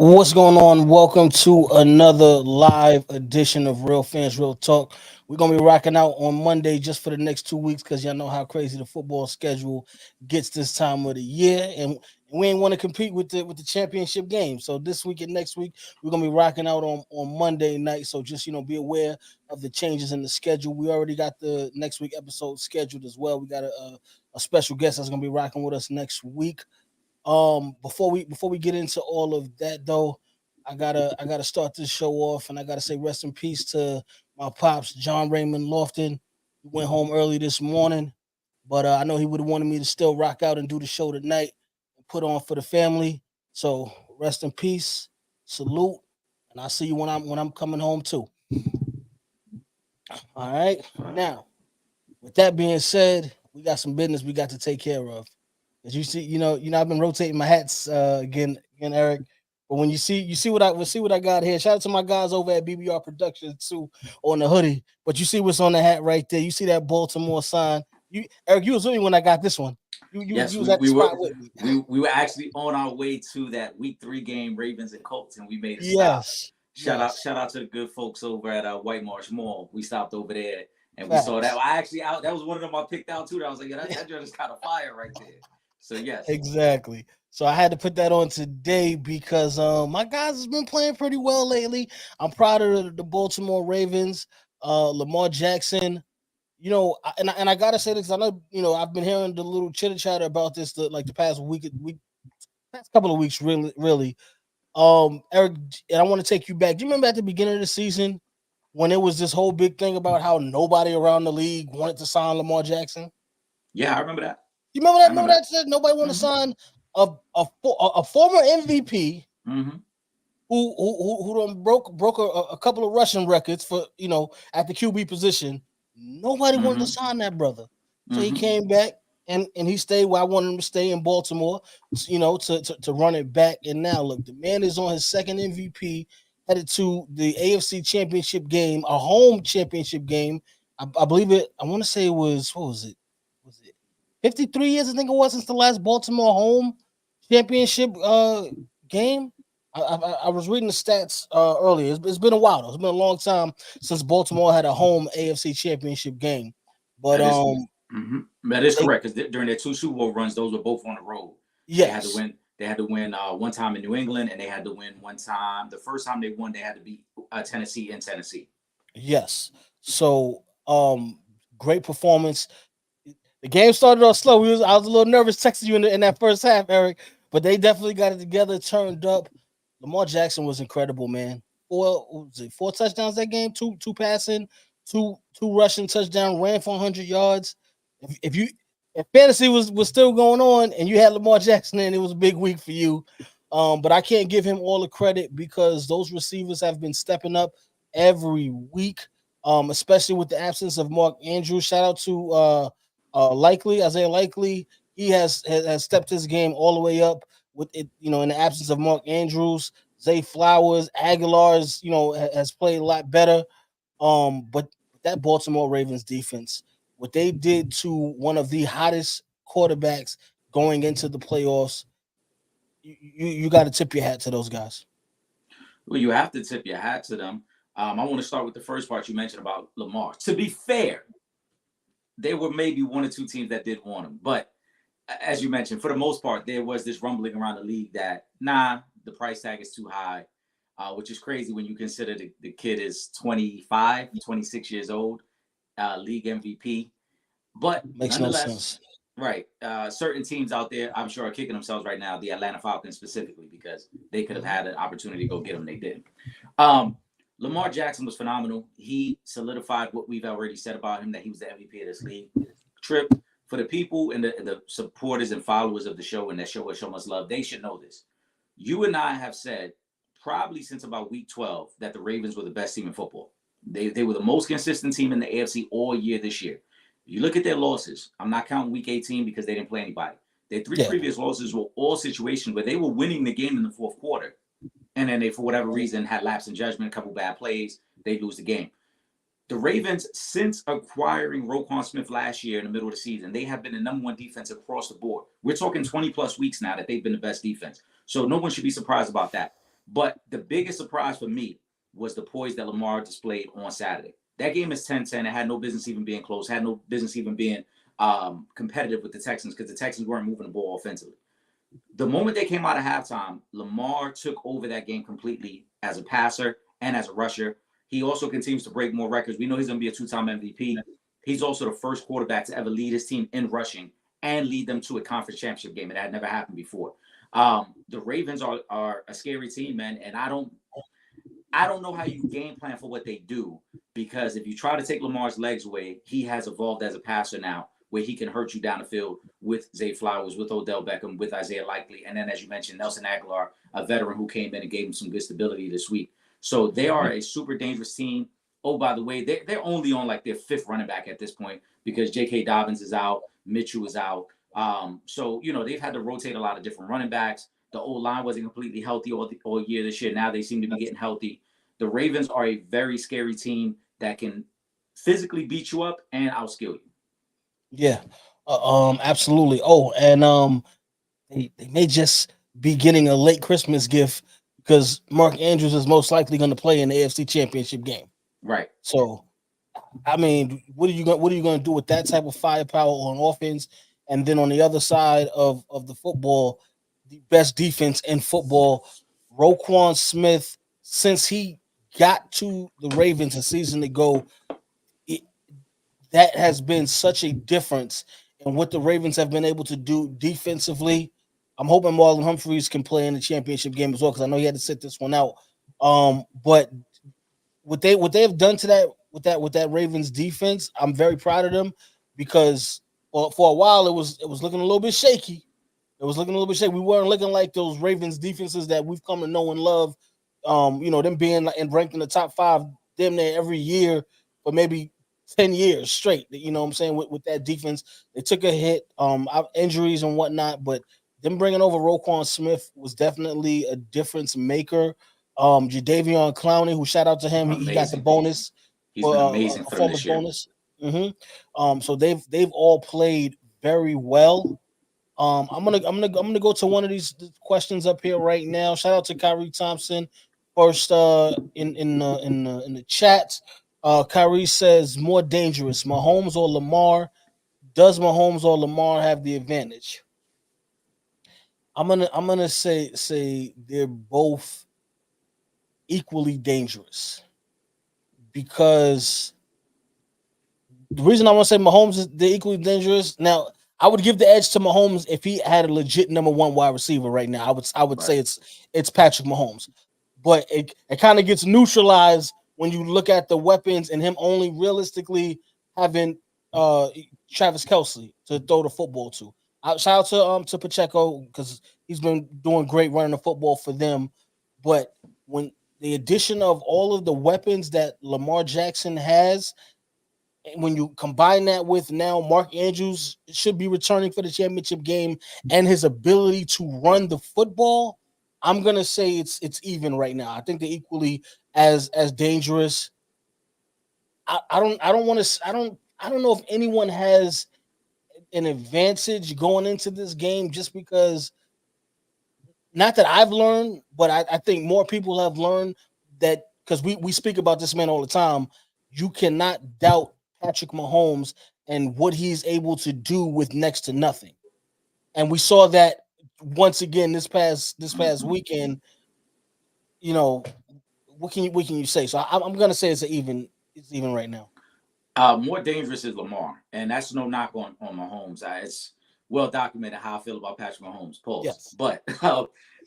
What's going on? Welcome to another live edition of Real Fans Real Talk. We're gonna be rocking out on Monday just for the next 2 weeks because y'all know how crazy the football schedule gets this time of the year, and we ain't want to compete with the championship game. So this week and next week we're gonna be rocking out on Monday night. So just be aware of the changes in the schedule. We already got the next week episode scheduled as well. We got a special guest that's gonna be rocking with us next week. Before we get into all of that though, I gotta start this show off, and I gotta say rest in peace to my pops, John Raymond Lofton. He went home early this morning, but I know he would have wanted me to still rock out and do the show tonight and put on for the family. So rest in peace, salute, and I'll see you when I'm coming home too. All right. Now, with that being said, we got some business we got to take care of. As you see, I've been rotating my hats again, Eric. But when you see what I got here. Shout out to my guys over at BBR Productions too on the hoodie. But you see what's on the hat right there. You see that Baltimore sign. You Eric, you was with me when I got this one. Yes, You was at the we were spot with me. we were actually on our way to that week 3 game, Ravens and Colts, and we made a stop. Yes, yes, Shout out to the good folks over at White Marsh Mall. We stopped over there and we saw that. facts. I actually out that was one of them I picked out too. That I was like, yeah, that joint is kind of fire right there. So yes. Exactly. So I had to put that on today because my guys has been playing pretty well lately. I'm proud of the Baltimore Ravens. Lamar Jackson. And I gotta say this. I know I've been hearing the little chitter chatter about this the past past couple of weeks. Really. Eric, and I want to take you back. Do you remember at the beginning of the season when it was this whole big thing about how nobody around the league wanted to sign Lamar Jackson? Yeah, I remember that. You remember I that? remember Remember that. that shit? Nobody wanted to Mm-hmm. sign a former MVP Mm-hmm. who done broke a couple of rushing records for at the QB position. Nobody wanted to Mm-hmm. sign that brother, so he Mm-hmm. came back and he stayed where I wanted him to stay in Baltimore. To run it back. And now look, the man is on his second MVP, headed to the AFC Championship game, a home championship game. I believe it. I want to say it was what was it? Was it 53 years? I think it was since the last Baltimore home championship game. I was reading the stats earlier. It's been a while though. It's been a long time since Baltimore had a home AFC Championship game. But That is that is they correct because during their 2 Super Bowl runs, those were both on the road. They had to yes, win. They had to win one time in New England, and they had to win one time. The first time they won, they had to beat Tennessee in Tennessee. yes. So great performance. The game started off slow. I was a little nervous texting you in that first half, Eric, but they definitely got it together, turned up. Lamar Jackson was incredible, man. Four touchdowns that game, two passing, two rushing touchdown, ran for 100 yards. If fantasy was still going on and you had Lamar Jackson in, it was a big week for you. But I can't give him all the credit because those receivers have been stepping up every week. Especially with the absence of Mark Andrews. Shout out to Isaiah Likely. He has stepped his game all the way up with it, in the absence of Mark Andrews. Zay Flowers, Aguilar's, has played a lot better. But that Baltimore Ravens defense, what they did to one of the hottest quarterbacks going into the playoffs, you got to tip your hat to those guys. Well, you have to tip your hat to them. I want to start with the first part you mentioned about Lamar. To be fair, there were maybe one or two teams that did want him, but as you mentioned, for the most part, there was this rumbling around the league that the price tag is too high, which is crazy when you consider the kid is 25, 26 years old, league MVP. But Makes no nonetheless, sense. right, certain teams out there, I'm sure, are kicking themselves right now. The Atlanta Falcons specifically, because they could have Mhm. had an opportunity to go get him, they didn't. Um, Lamar Jackson was phenomenal. He solidified what we've already said about him, that he was the MVP of this league. Trip, for the people and the supporters and followers of the show and that show Must Love, they should know this. You and I have said probably since about week 12 that the Ravens were the best team in football. They were the most consistent team in the AFC all year this year. You look at their losses. I'm not counting week 18 because they didn't play anybody. Their 3 Yeah. previous losses were all situations where they were winning the game in the fourth quarter. And then they, for whatever reason, had lapse in judgment, a couple bad plays. They lose the game. The Ravens, since acquiring Roquan Smith last year in the middle of the season, they have been the number one defense across the board. We're talking 20 plus weeks now that they've been the best defense. So no one should be surprised about that. But the biggest surprise for me was the poise that Lamar displayed on Saturday. That game is 10-10. It had no business even being close, had no business even being competitive with the Texans because the Texans weren't moving the ball offensively. The moment they came out of halftime, Lamar took over that game completely as a passer and as a rusher. He also continues to break more records. We know he's going to be a two-time MVP. He's also the first quarterback to ever lead his team in rushing and lead them to a conference championship game. And that had never happened before. The Ravens are a scary team, man, and I don't know how you game plan for what they do, because if you try to take Lamar's legs away, he has evolved as a passer now, where he can hurt you down the field with Zay Flowers, with Odell Beckham, with Isaiah Likely, and then, as you mentioned, Nelson Aguilar, a veteran who came in and gave him some good stability this week. So they are a super dangerous team. Oh, by the way, they're only on like their fifth running back at this point because J.K. Dobbins is out, Mitchell is out. So, they've had to rotate a lot of different running backs. The old line wasn't completely healthy all year this year. Now they seem to be getting healthy. The Ravens are a very scary team that can physically beat you up and outskill you. Yeah, absolutely. Oh, and they may just be getting a late Christmas gift because Mark Andrews is most likely going to play in the AFC Championship game. Right. So, I mean, what are you going to do with that type of firepower on offense? And then on the other side of the football, the best defense in football, Roquan Smith, since he got to the Ravens a season ago, that has been such a difference in what the Ravens have been able to do defensively. I'm hoping Marlon Humphreys can play in the championship game as well because I know he had to sit this one out. But what they have done to that Ravens defense, I'm very proud of them because for a while it was looking a little bit shaky. It was looking a little bit shaky. We weren't looking like those Ravens defenses that we've come to know and love. Them being ranked in the top 5 damn near every year for maybe 10 years straight. You know what I'm saying? With that defense, they took a hit, injuries and whatnot, but them bringing over Roquan Smith was definitely a difference maker. Jadeveon Clowney, who shout out to him, he got the bonus. He's been amazing for performance this year. bonus. So they've all played very well. I'm gonna go to one of these questions up here right now. Shout out to Kyrie Thompson. First, in the chat, Kyrie says more dangerous, Mahomes or Lamar. Does Mahomes or Lamar have the advantage? I'm gonna say they're both equally dangerous because the reason I want to say Mahomes is they're equally dangerous. Now, I would give the edge to Mahomes if he had a legit number 1 wide receiver right now. I would say it's Patrick Mahomes, but it kind of gets neutralized when you look at the weapons and him only realistically having Travis Kelce to throw the football to. Shout out to Pacheco because he's been doing great running the football for them. But when the addition of all of the weapons that Lamar Jackson has, and when you combine that with now Mark Andrews should be returning for the championship game and his ability to run the football, I'm gonna say it's even right now. I think they're equally as dangerous. I don't know if anyone has an advantage going into this game just because, not that I've learned, but I think more people have learned that because we speak about this man all the time. You cannot doubt Patrick Mahomes and what he's able to do with next to nothing. And we saw that once again this past weekend. What can you say? So I'm gonna say it's even right now. More dangerous is Lamar, and that's no knock on Mahomes. It's well documented how I feel about Patrick Mahomes. Pause. Yes. But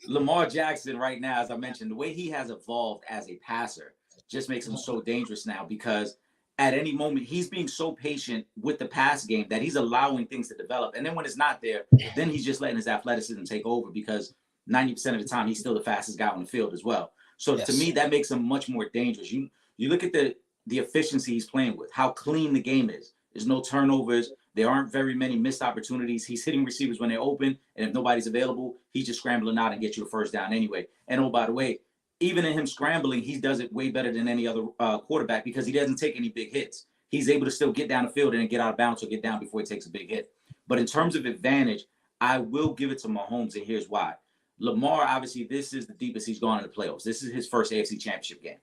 Lamar Jackson right now, as I mentioned, the way he has evolved as a passer just makes him so dangerous now because at any moment he's being so patient with the pass game that he's allowing things to develop. And then when it's not there, then he's just letting his athleticism take over because 90% of the time he's still the fastest guy on the field as well. So to me, that makes him much more dangerous. You look at the efficiency he's playing with, how clean the game is. There's no turnovers. There aren't very many missed opportunities. He's hitting receivers when they're open, and if nobody's available, he's just scrambling out and get you a first down anyway. And oh, by the way, even in him scrambling, he does it way better than any other quarterback because he doesn't take any big hits. He's able to still get down the field and then get out of bounds or get down before he takes a big hit. But in terms of advantage, I will give it to Mahomes, and here's why. Lamar, obviously, this is the deepest he's gone in the playoffs. This is his first AFC Championship game.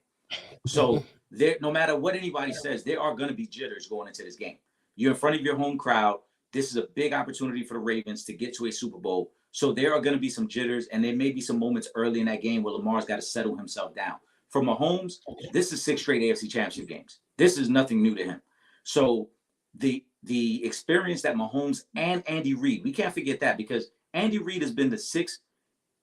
So there, no matter what anybody says, there are going to be jitters going into this game. You're in front of your home crowd. This is a big opportunity for the Ravens to get to a Super Bowl. So there are going to be some jitters, and there may be some moments early in that game where Lamar's got to settle himself down. For Mahomes, this is 6 straight AFC Championship games. This is nothing new to him. So the experience that Mahomes and Andy Reid, we can't forget that, because Andy Reid has been to 6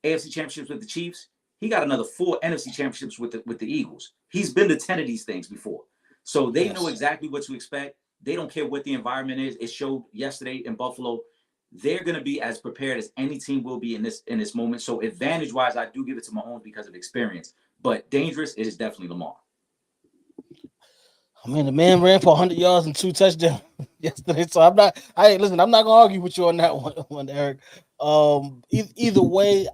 AFC championships with the Chiefs. He got another 4 NFC championships with the Eagles. He's been to 10 of these things before. So they know exactly what to expect. They don't care what the environment is. It showed yesterday in Buffalo. They're going to be as prepared as any team will be in this moment. So advantage-wise, I do give it to Mahomes because of experience. But dangerous, it is definitely Lamar. I mean, the man ran for 100 yards and 2 touchdowns yesterday. So I'm not gonna argue with you on that one, Eric. Either way,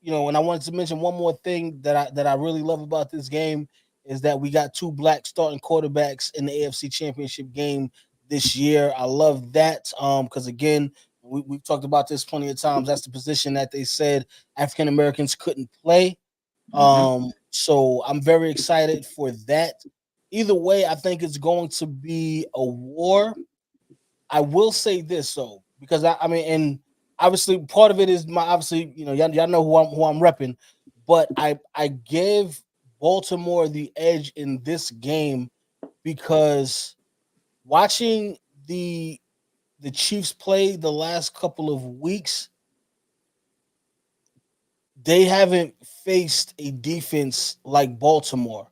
and I wanted to mention one more thing that I really love about this game is that we got 2 black starting quarterbacks in the AFC Championship game this year. I love that because again, we've talked about this plenty of times. That's the position that they said African Americans couldn't play. So I'm very excited for that. Either way, I think it's going to be a war. I will say this though, because I mean, and obviously part of it is y'all know who I'm repping, but I give Baltimore the edge in this game because watching the Chiefs play the last couple of weeks, they haven't faced a defense like Baltimore.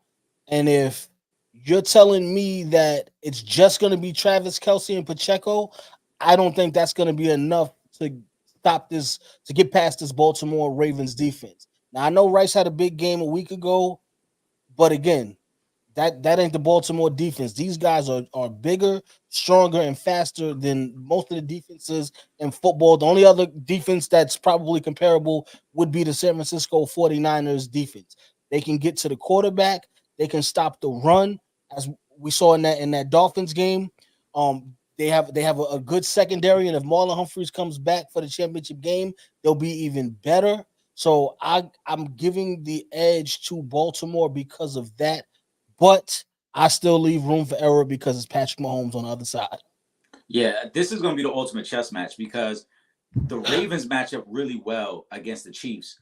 And if you're telling me that it's just going to be Travis Kelce and Pacheco, I don't think that's going to be enough to stop this, to get past this Baltimore Ravens defense. Now, I know Rice had a big game a week ago, but again, that ain't the Baltimore defense. These guys are bigger, stronger, and faster than most of the defenses in football. The only other defense that's probably comparable would be the San Francisco 49ers defense. They can get to the quarterback, they can stop the run, as we saw in that Dolphins game. They have a good secondary, and if Marlon Humphreys comes back for the championship game, they'll be even better. So I'm giving the edge to Baltimore because of that, but I still leave room for error because it's Patrick Mahomes on the other side. Yeah, this is going to be the ultimate chess match because the Ravens match up really well against the Chiefs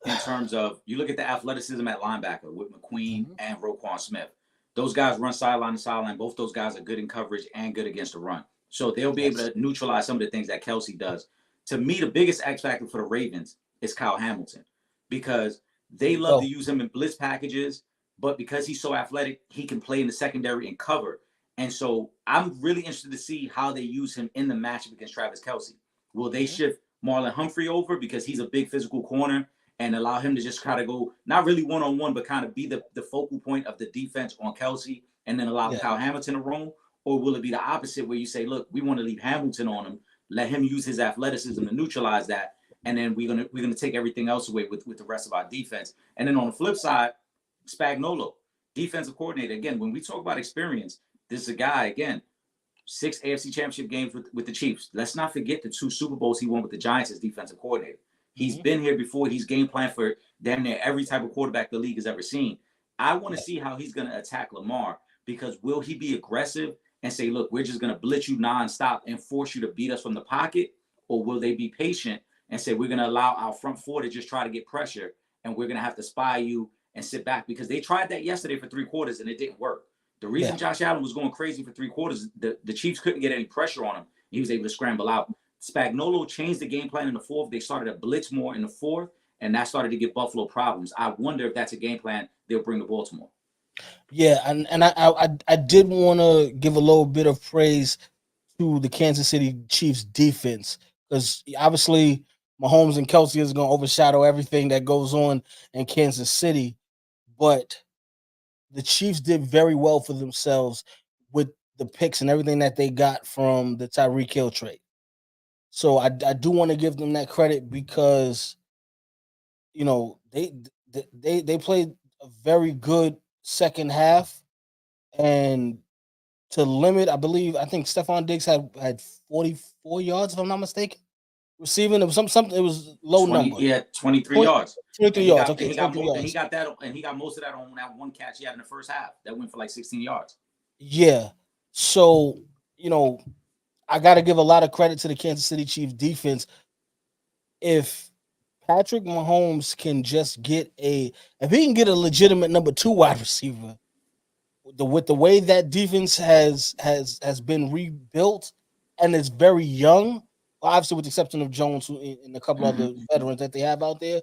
in terms of, you look at the athleticism at linebacker with McQueen and Roquan Smith. Those guys run sideline to sideline. Both those guys are good in coverage and good against the run. So they'll be able to neutralize some of the things that Kelce does. To me, the biggest X factor for the Ravens is Kyle Hamilton because they love to use him in blitz packages, but because he's so athletic, he can play in the secondary and cover. And so I'm really interested to see how they use him in the matchup against Travis Kelce. Will they shift Marlon Humphrey over because he's a big physical corner and allow him to just kind of go, not really one-on-one, but kind of be the focal point of the defense on Kelce and then allow Kyle Hamilton to roam? Or will it be the opposite where you say, look, we want to leave Hamilton on him, let him use his athleticism to neutralize that, and then we're gonna take everything else away with the rest of our defense. And then on the flip side, Spagnuolo, defensive coordinator. Again, when we talk about experience, this is a guy, again, 6 AFC championship games with the Chiefs. Let's not forget the 2 Super Bowls he won with the Giants as defensive coordinator. He's been here before. He's game planned for damn near every type of quarterback the league has ever seen. I want to see how he's going to attack Lamar, because will he be aggressive and say, look, we're just going to blitz you nonstop and force you to beat us from the pocket? Or will they be patient and say, we're going to allow our front four to just try to get pressure and we're going to have to spy you and sit back? Because they tried that yesterday for 3 quarters and it didn't work. The reason Josh Allen was going crazy for 3 quarters, the Chiefs couldn't get any pressure on him. He was able to scramble out. Spagnuolo changed the game plan in the 4th. They started to blitz more in the 4th, and that started to give Buffalo problems. I wonder if that's a game plan they'll bring to Baltimore. Yeah, and I did want to give a little bit of praise to the Kansas City Chiefs defense, because obviously Mahomes and Kelce is going to overshadow everything that goes on in Kansas City, but the Chiefs did very well for themselves with the picks and everything that they got from the Tyreek Hill trade. So I do want to give them that credit because they played a very good second half, and to limit, I think Stephon Diggs had 44 yards, if I'm not mistaken. receiving. It was something. It was low 20, number. yeah, 23 20, yards. 23 And he yards. got Okay, and he got 23 more and he yards. got that and he got most of that on that one catch he had in the first half. That went for like 16 yards. Yeah. So, you know, I got to give a lot of credit to the Kansas City Chiefs defense. If Patrick Mahomes can just get if he can get a legitimate number two wide receiver, with the way that defense has been rebuilt and is very young, obviously with the exception of Jones and a couple Mm-hmm. other veterans that they have out there,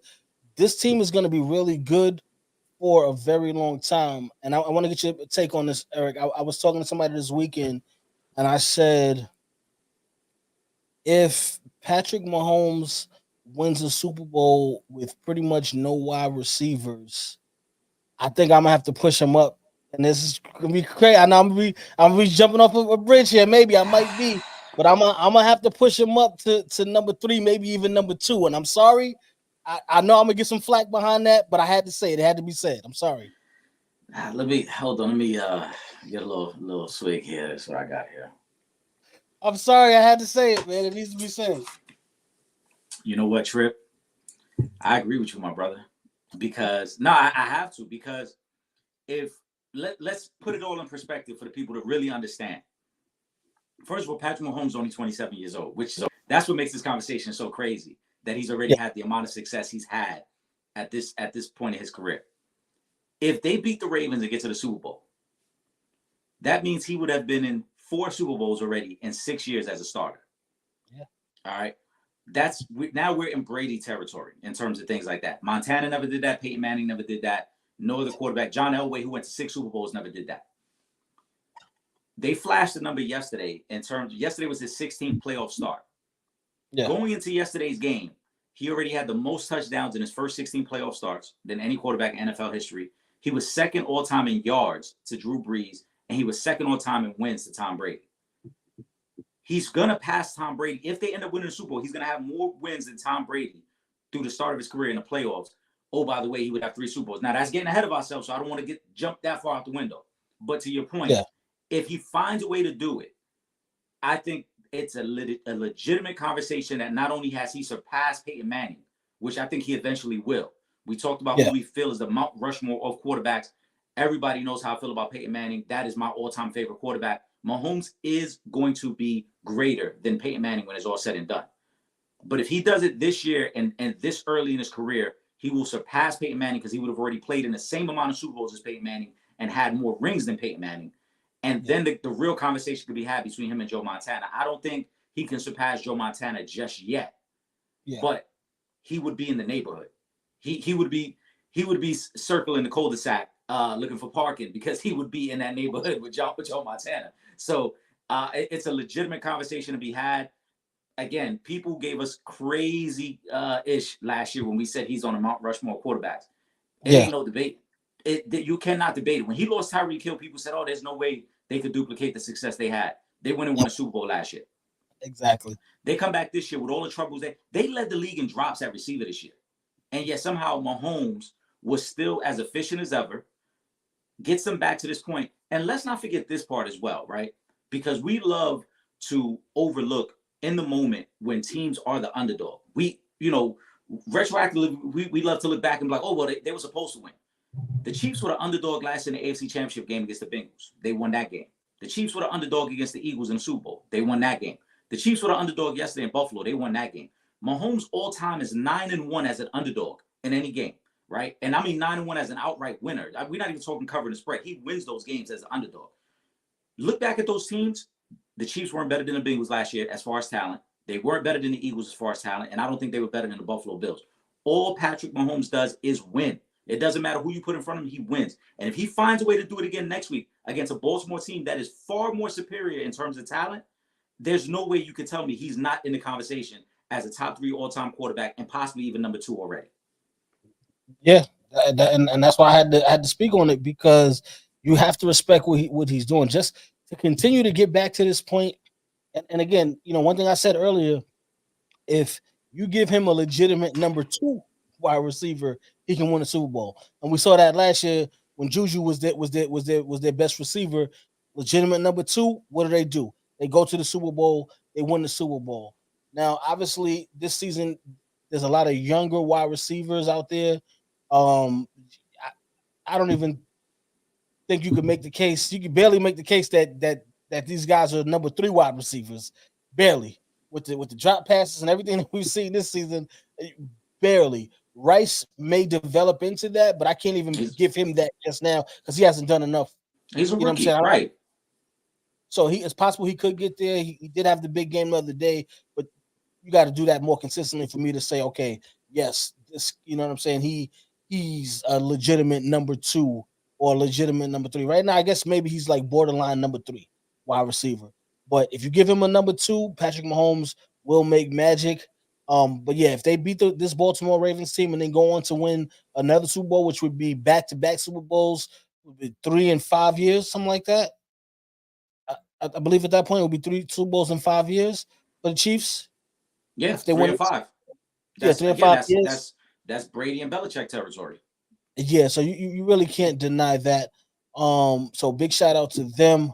this team is going to be really good for a very long time. And I want to get your take on this, Eric. I was talking to somebody this weekend, and I said, if Patrick Mahomes wins a Super Bowl with pretty much no wide receivers, I think I'm gonna have to push him up. And this is gonna be crazy. I know I'm gonna be jumping off of a bridge here. Maybe I might be, but I'm gonna have to push him up to number three, maybe even number two. And I'm sorry. I know I'm gonna get some flack behind that, but I had to say it. It had to be said. I'm sorry. Let me hold on. Let me get a little swig here. That's what I got here. I'm sorry. I had to say it, man. It needs to be said. You know what, Trip? I agree with you, my brother. Because no, I have to because if let's put it all in perspective for the people to really understand. First of all, Patrick Mahomes is only 27 years old, which is that's what makes this conversation so crazy that he's already Yeah. had the amount of success he's had at this point in his career. If they beat the Ravens and get to the Super Bowl, that means he would have been in 4 Super Bowls already in 6 years as a starter. Yeah. All right. Now we're in Brady territory in terms of things like that. Montana never did that. Peyton Manning never did that. No other quarterback. John Elway, who went to 6 Super Bowls, never did that. They flashed the number yesterday yesterday was his 16th playoff start. Yeah. Going into yesterday's game, he already had the most touchdowns in his first 16 playoff starts than any quarterback in NFL history. He was second all time in yards to Drew Brees, and he was second all time in wins to Tom Brady. He's going to pass Tom Brady. If they end up winning the Super Bowl, he's going to have more wins than Tom Brady through the start of his career in the playoffs. Oh, by the way, he would have 3 Super Bowls. Now, that's getting ahead of ourselves, so I don't want to jump that far out the window. But to your point, Yeah. if he finds a way to do it, I think it's a legitimate conversation that not only has he surpassed Peyton Manning, which I think he eventually will. We talked about Yeah. who we feel is the Mount Rushmore of quarterbacks. Everybody knows how I feel about Peyton Manning. That is my all-time favorite quarterback. Mahomes is going to be greater than Peyton Manning when it's all said and done. But if he does it this year and this early in his career, he will surpass Peyton Manning because he would have already played in the same amount of Super Bowls as Peyton Manning and had more rings than Peyton Manning. And then the real conversation could be had between him and Joe Montana. I don't think he can surpass Joe Montana just yet. Yeah. But he would be in the neighborhood. He would be circling the cul-de-sac looking for parking because he would be in that neighborhood with Joe Montana. So it's a legitimate conversation to be had. Again, people gave us crazy ish last year when we said he's on a Mount Rushmore quarterbacks. It Yeah. ain't no debate. You cannot debate it. When he lost Tyreek Hill, people said, "Oh, there's no way they could duplicate the success they had." They went and won a Super Bowl last year. Exactly. They come back this year with all the troubles. They led the league in drops at receiver this year. And yet somehow Mahomes was still as efficient as ever, gets them back to this point. And let's not forget this part as well, right? Because we love to overlook in the moment when teams are the underdog. Retroactively, we love to look back and be like, oh, well, they were supposed to win. The Chiefs were the underdog last in the AFC Championship game against the Bengals. They won that game. The Chiefs were the underdog against the Eagles in the Super Bowl. They won that game. The Chiefs were the underdog yesterday in Buffalo. They won that game. Mahomes all time is 9-1 as an underdog in any game, right? And I mean 9-1 as an outright winner. We're not even talking covering the spread. He wins those games as an underdog. Look back at those teams. The Chiefs weren't better than the Bengals last year as far as talent. They weren't better than the Eagles as far as talent. And I don't think they were better than the Buffalo Bills. All Patrick Mahomes does is win. It doesn't matter who you put in front of him, he wins. And if he finds a way to do it again next week against a Baltimore team that is far more superior in terms of talent, there's no way you could tell me he's not in the conversation as a top 3 all-time quarterback and possibly even number 2 already. Yeah, and that's why I had to speak on it, because you have to respect what he's doing just to continue to get back to this point. And again, one thing I said earlier, if you give him a legitimate number 2 wide receiver, he can win a Super Bowl. And we saw that last year when Juju was their best receiver, legitimate number 2. What do? They go to the Super Bowl. They win the Super Bowl. Now, obviously, this season there's a lot of younger wide receivers out there. Um, I don't even think you could make the case. You could barely make the case that these guys are number three wide receivers. Barely with the drop passes and everything that we've seen this season. Barely. Rice may develop into that, but I can't even He's give him that just now because he hasn't done enough. he's a You know what I'm rookie, saying? right? So it's possible he could get there. He did have the big game the other day, but you got to do that more consistently for me to say, okay, yes, this, you know what I'm saying? He's a legitimate number two or legitimate number three. Right now, I guess maybe he's like borderline number three wide receiver. But if you give him a number two, Patrick Mahomes will make magic. But yeah, if they beat this Baltimore Ravens team and then go on to win another Super Bowl, which would be back-to-back Super Bowls, would be 3 and 5 years, something like that. I believe at that point it will be three Super Bowls in 5 years for the Chiefs Yeah, if they three win and it. five. Yeah, That's three and again, five that's years. that's that's Brady and Belichick territory. Yeah, so you really can't deny that. So big shout out to them.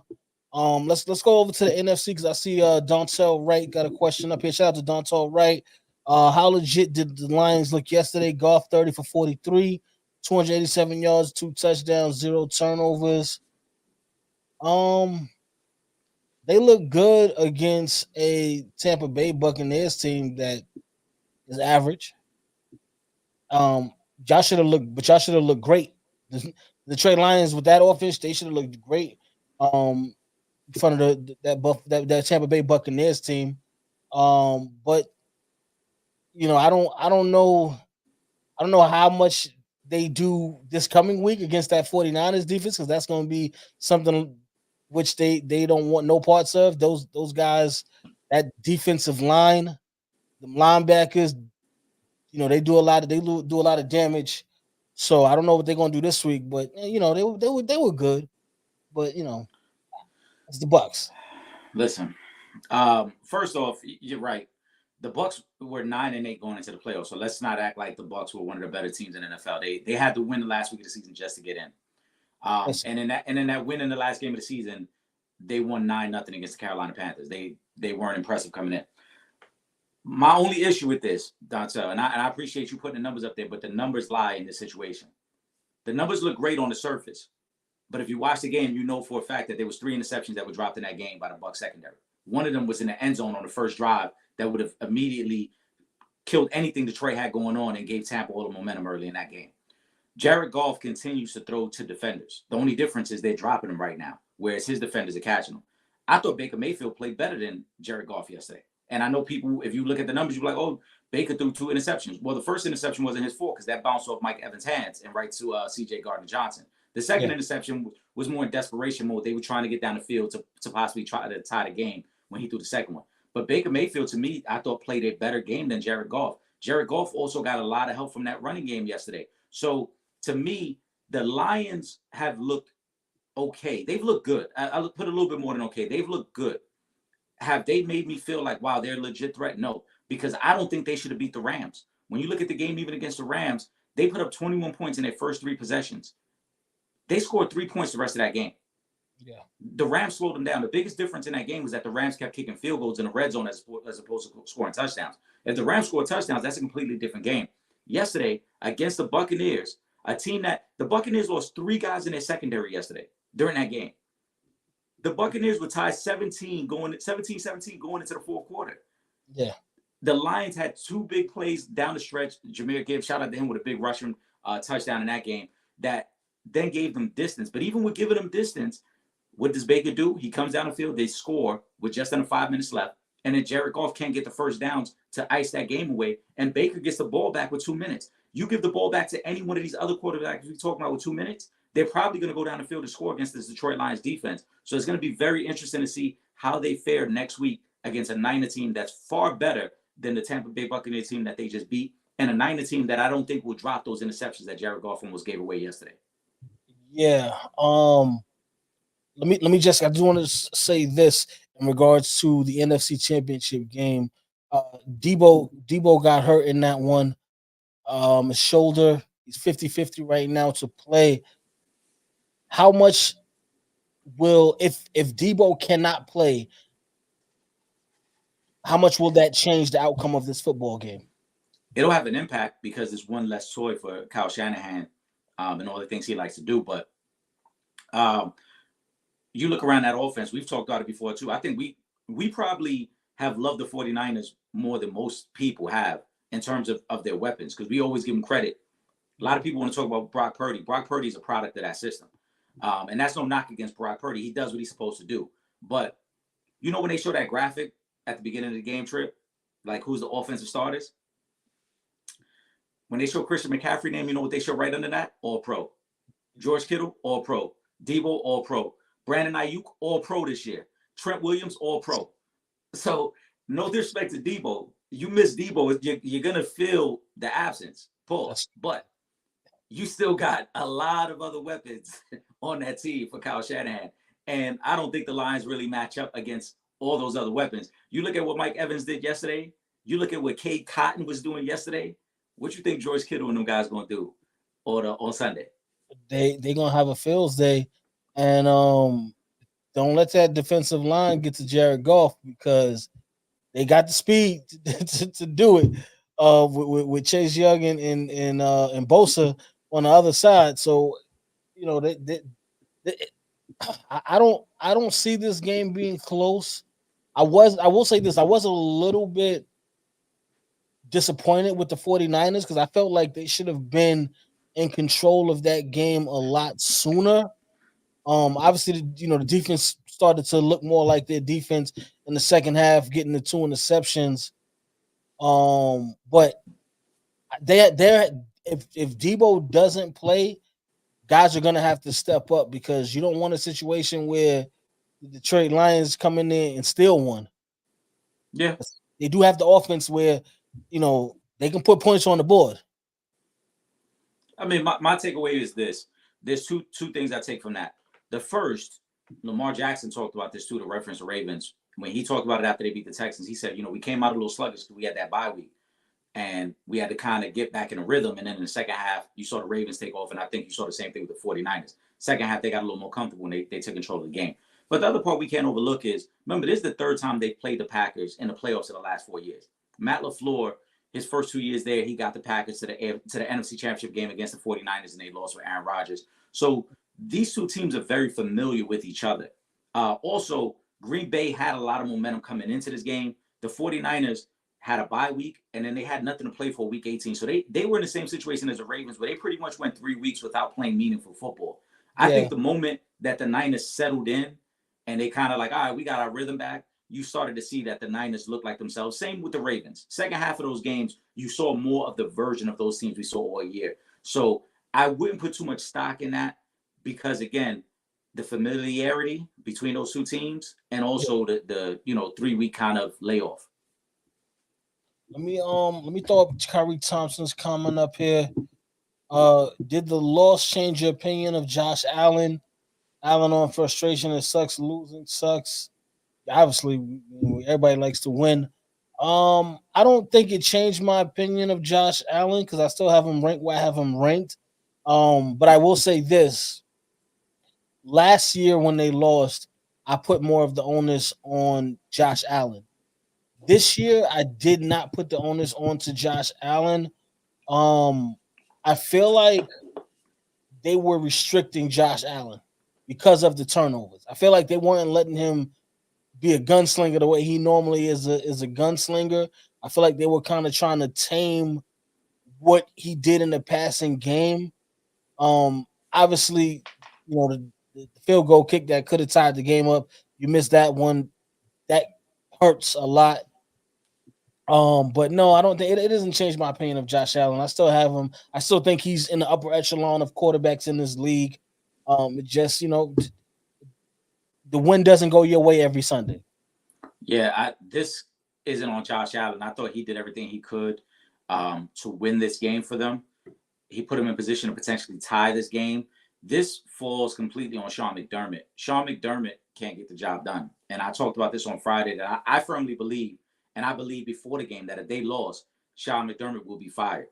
Let's go over to the NFC because I see Dontel Wright got a question up here. Shout out to Dontel Wright. How legit did the Lions look yesterday? Goff 30 for 43, 287 yards, 2 touchdowns, 0 turnovers. Um, they look good against a Tampa Bay Buccaneers team that is average. Um, y'all should have looked great. The Trey Lions with that offense, they should have looked great. Um, in front of that Tampa Bay Buccaneers team. But I don't know how much they do this coming week against that 49ers defense because that's going to be something which they don't want no parts of. Those guys, that defensive line, the linebackers, they do a lot of damage. So I don't know what they're gonna do this week, but they were good. But it's the Bucks. Listen, first off, you're right. The Bucks were 9-8 going into the playoffs, so let's not act like the Bucks were one of the better teams in the NFL. They had to win the last week of the season just to get in. Listen, And in that win in the last game of the season, they won 9-0 against the Carolina Panthers. They weren't impressive coming in. My only issue with this, Dontel, and I appreciate you putting the numbers up there, but the numbers lie in this situation. The numbers look great on the surface, but if you watch the game, you know for a fact that there was 3 interceptions that were dropped in that game by the Bucs secondary. One of them was in the end zone on the first drive that would have immediately killed anything Detroit had going on and gave Tampa all the momentum early in that game. Jared Goff continues to throw to defenders. The only difference is they're dropping him right now, whereas his defenders are catching him. I thought Baker Mayfield played better than Jared Goff yesterday. And I know people, if you look at the numbers, you're like, oh, Baker threw 2 interceptions. Well, the first interception wasn't his fault because that bounced off Mike Evans' hands and right to C.J. Gardner-Johnson. The second yeah, interception was more in desperation mode. They were trying to get down the field to possibly try to tie the game when he threw the second one. But Baker Mayfield, to me, I thought played a better game than Jared Goff. Jared Goff also got a lot of help from that running game yesterday. So to me, the Lions have looked okay. They've looked good. I'll put a little bit more than okay. They've looked good. Have they made me feel like, wow, they're a legit threat? No, because I don't think they should have beat the Rams. When you look at the game, even against the Rams, they put up 21 points in their first 3 possessions. They scored 3 points the rest of that game. yeah, The Rams slowed them down. The biggest difference in that game was that the Rams kept kicking field goals in the red zone as opposed to scoring touchdowns. If the Rams scored touchdowns, that's a completely different game. Yesterday, against the Buccaneers, a team that the Buccaneers lost 3 guys in their secondary yesterday during that game. The Buccaneers were tied 17-17 going into the fourth quarter. yeah, The Lions had 2 big plays down the stretch. Jameer Gibbs, shout out to him with a big rushing touchdown in that game that then gave them distance. But even with giving them distance, what does Baker do? He comes down the field, they score with just under 5 minutes left. And then Jared Goff can't get the first downs to ice that game away. And Baker gets the ball back with 2 minutes. You give the ball back to any one of these other quarterbacks we're talking about with 2 minutes, they're probably going to go down the field and score against this Detroit Lions defense. So it's going to be very interesting to see how they fare next week against a Niner team that's far better than the Tampa Bay Buccaneers team that they just beat, and a Niner team that I don't think will drop those interceptions that Jared Goff almost gave away yesterday. yeah. Let me just I just want to say this in regards to the NFC Championship game. Debo got hurt in that one. His shoulder. He's 50-50 right now to play. How much will if Debo cannot play, how much will that change the outcome of this football game? It'll have an impact because it's one less toy for Kyle Shanahan and all the things he likes to do. But um, you look around that offense, we've talked about it before too. I think we probably have loved the 49ers more than most people have in terms of their weapons, because we always give them credit. A lot of people want to talk about Brock Purdy. Brock Purdy is a product of that system. And that's no knock against Brock Purdy. He does what he's supposed to do. But when they show that graphic at the beginning of the game, Trip, like who's the offensive starters? When they show Christian McCaffrey name, you know what they show right under that? All pro. George Kittle, all pro. Debo, all pro. Brandon Ayuk, all pro this year. Trent Williams, all pro. So no disrespect to Debo. You miss Debo, you're going to feel the absence. Pause. But you still got a lot of other weapons on that team for Kyle Shanahan. And I don't think the Lions really match up against all those other weapons. You look at what Mike Evans did yesterday. You look at what Cade Cotton was doing yesterday. What you think George Kittle and them guys going to do on Sunday? They going to have a Fields day. And don't let that defensive line get to Jared Goff, because they got the speed to do it with Chase Young and Bosa on the other side. So, I don't see this game being close. I will say this. I was a little bit disappointed with the 49ers because I felt like they should have been in control of that game a lot sooner. Obviously, the defense started to look more like their defense in the second half, getting the 2 interceptions. But they're if Debo doesn't play, guys are gonna have to step up, because you don't want a situation where the Detroit Lions come in there and steal one. Yeah, they do have the offense where they can put points on the board. I mean, my takeaway is this. There's two things I take from that. The first, Lamar Jackson talked about this too, to reference the Ravens. When he talked about it after they beat the Texans, he said, we came out a little sluggish because we had that bye week. And we had to kind of get back in a rhythm. And then in the second half, you saw the Ravens take off. And I think you saw the same thing with the 49ers. Second half, they got a little more comfortable when they took control of the game. But the other part we can't overlook is, remember, this is the third time they've played the Packers in the playoffs in the last 4 years. Matt LaFleur, his first 2 years there, he got the Packers to the NFC Championship game against the 49ers, and they lost with Aaron Rodgers. So these two teams are very familiar with each other. Also, Green Bay had a lot of momentum coming into this game. The 49ers had a bye week, and then they had nothing to play for week 18. So they were in the same situation as the Ravens, where they pretty much went 3 weeks without playing meaningful football. I think the moment that the Niners settled in and they kind of like, all right, we got our rhythm back, you started to see that the Niners looked like themselves. Same with the Ravens. Second half of those games, you saw more of the version of those teams we saw all year. So I wouldn't put too much stock in that, because, again, the familiarity between those two teams, and also the 3 week kind of layoff. Let me throw up Kyrie Thompson's comment up here. Did the loss change your opinion of Josh Allen? Allen on frustration. It sucks. Losing sucks. Obviously, everybody likes to win. I don't think it changed my opinion of Josh Allen, because I still have him ranked where I have him ranked. But I will say this. Last year when they lost, I put more of the onus on Josh Allen. This year, I did not put the onus on to Josh Allen. I feel like they were restricting Josh Allen because of the turnovers. I feel like they weren't letting him be a gunslinger the way he normally is a gunslinger. I feel like they were kind of trying to tame what he did in the passing game. Obviously, the field goal kick that could have tied the game up, you missed that one. That hurts a lot. But no, I don't think it doesn't change my opinion of Josh Allen. I still have him. I still think he's in the upper echelon of quarterbacks in this league. It just, the win doesn't go your way every Sunday. Yeah, this isn't on Josh Allen. I thought he did everything he could to win this game for them. He put him in position to potentially tie this game. This falls completely on Sean McDermott. Sean McDermott can't get the job done. And I talked about this on Friday, that I firmly believe, and I believe before the game, that if they lost, Sean McDermott will be fired.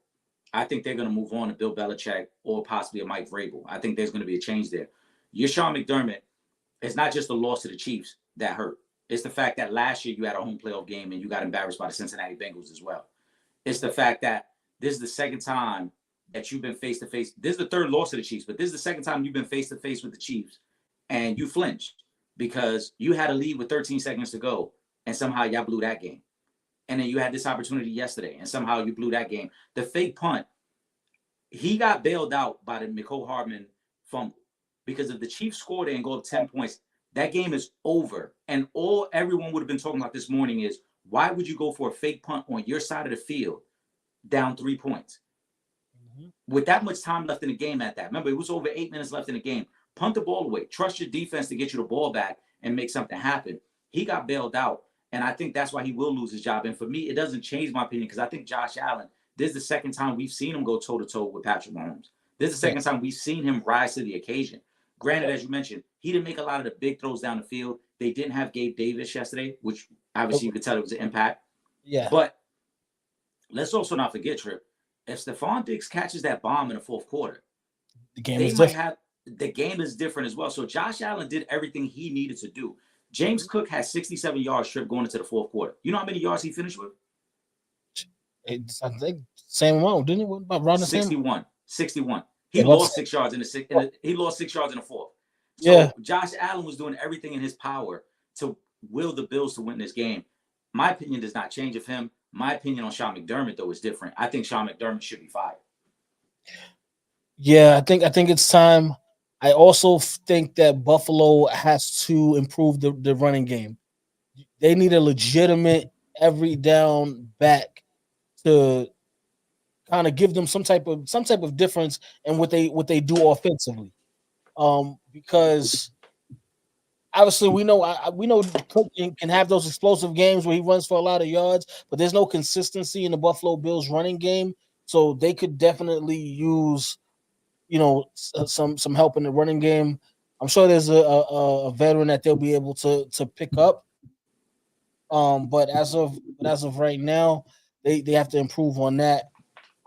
I think they're going to move on to Bill Belichick or possibly a Mike Vrabel. I think there's going to be a change there. Your Sean McDermott, it's not just the loss to the Chiefs that hurt. It's the fact that last year you had a home playoff game and you got embarrassed by the Cincinnati Bengals as well. It's the fact that this is the second time that you've been face to face. This is the third loss of the Chiefs, but this is the second time you've been face to face with the Chiefs and you flinched because you had a lead with 13 seconds to go and somehow y'all blew that game. And then you had this opportunity yesterday and somehow you blew that game. The fake punt, he got bailed out by the Mecole Hardman fumble because if the Chiefs scored it and go up 10 points, that game is over. And all everyone would have been talking about this morning is why would you go for a fake punt on your side of the field down 3 points? With that much time left in the game at that. Remember, it was over 8 minutes left in the game. Punt the ball away. Trust your defense to get you the ball back and make something happen. He got bailed out, and I think that's why he will lose his job. And for me, it doesn't change my opinion because I think Josh Allen, this is the second time we've seen him go toe-to-toe with Patrick Mahomes. This is the second time we've seen him rise to the occasion. Granted, as you mentioned, he didn't make a lot of the big throws down the field. They didn't have Gabe Davis yesterday, which obviously you could tell it was an impact. Yeah. But let's also not forget, Trip, if Stephon Diggs catches that bomb in the fourth quarter, the game is different as well. So Josh Allen did everything he needed to do. James Cook had 67 yards, Trip, going into the fourth quarter. You know how many yards he finished with? I think same amount, didn't it? What about around the 61. 61. He lost 6 yards in the fourth. So yeah. Josh Allen was doing everything in his power to will the Bills to win this game. My opinion does not change of him. My opinion on Sean McDermott, though, is different. I think Sean McDermott should be fired. Yeah, I think it's time. I also think that Buffalo has to improve the running game. They need a legitimate every down back to kind of give them some type of difference in what they do offensively. Because obviously we know Cook can have those explosive games where he runs for a lot of yards, but there's no consistency in the Buffalo Bills running game, so they could definitely use some help in the running game. I'm sure there's a veteran that they'll be able to pick up. But as of right now, they have to improve on that.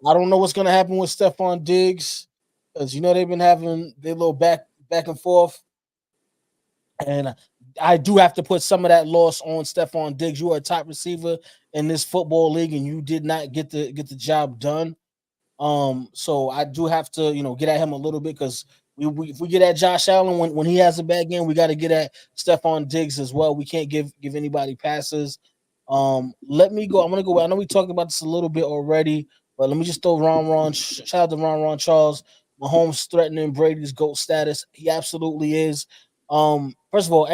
I don't know what's gonna happen with Stephon Diggs because they've been having their little back and forth. And I do have to put some of that loss on Stephon Diggs. You are a top receiver in this football league, and you did not get the job done. So I do have to, get at him a little bit because if we get at Josh Allen when he has a bad game, we got to get at Stephon Diggs as well. We can't give anybody passes. Let me go. I'm gonna go. I know we talked about this a little bit already, but let me just throw Ron. Shout out to Ron Charles. Mahomes threatening Brady's GOAT status. He absolutely is. First of all,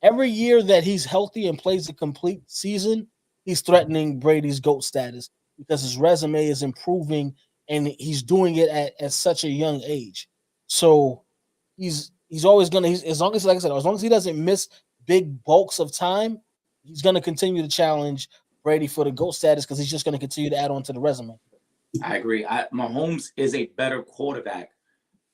every year that he's healthy and plays a complete season, he's threatening Brady's GOAT status because his resume is improving and he's doing it at such a young age. So he's always gonna. As long as, like I said, as long as he doesn't miss big bulks of time, he's gonna continue to challenge Brady for the GOAT status because he's just gonna continue to add on to the resume. I agree. Mahomes is a better quarterback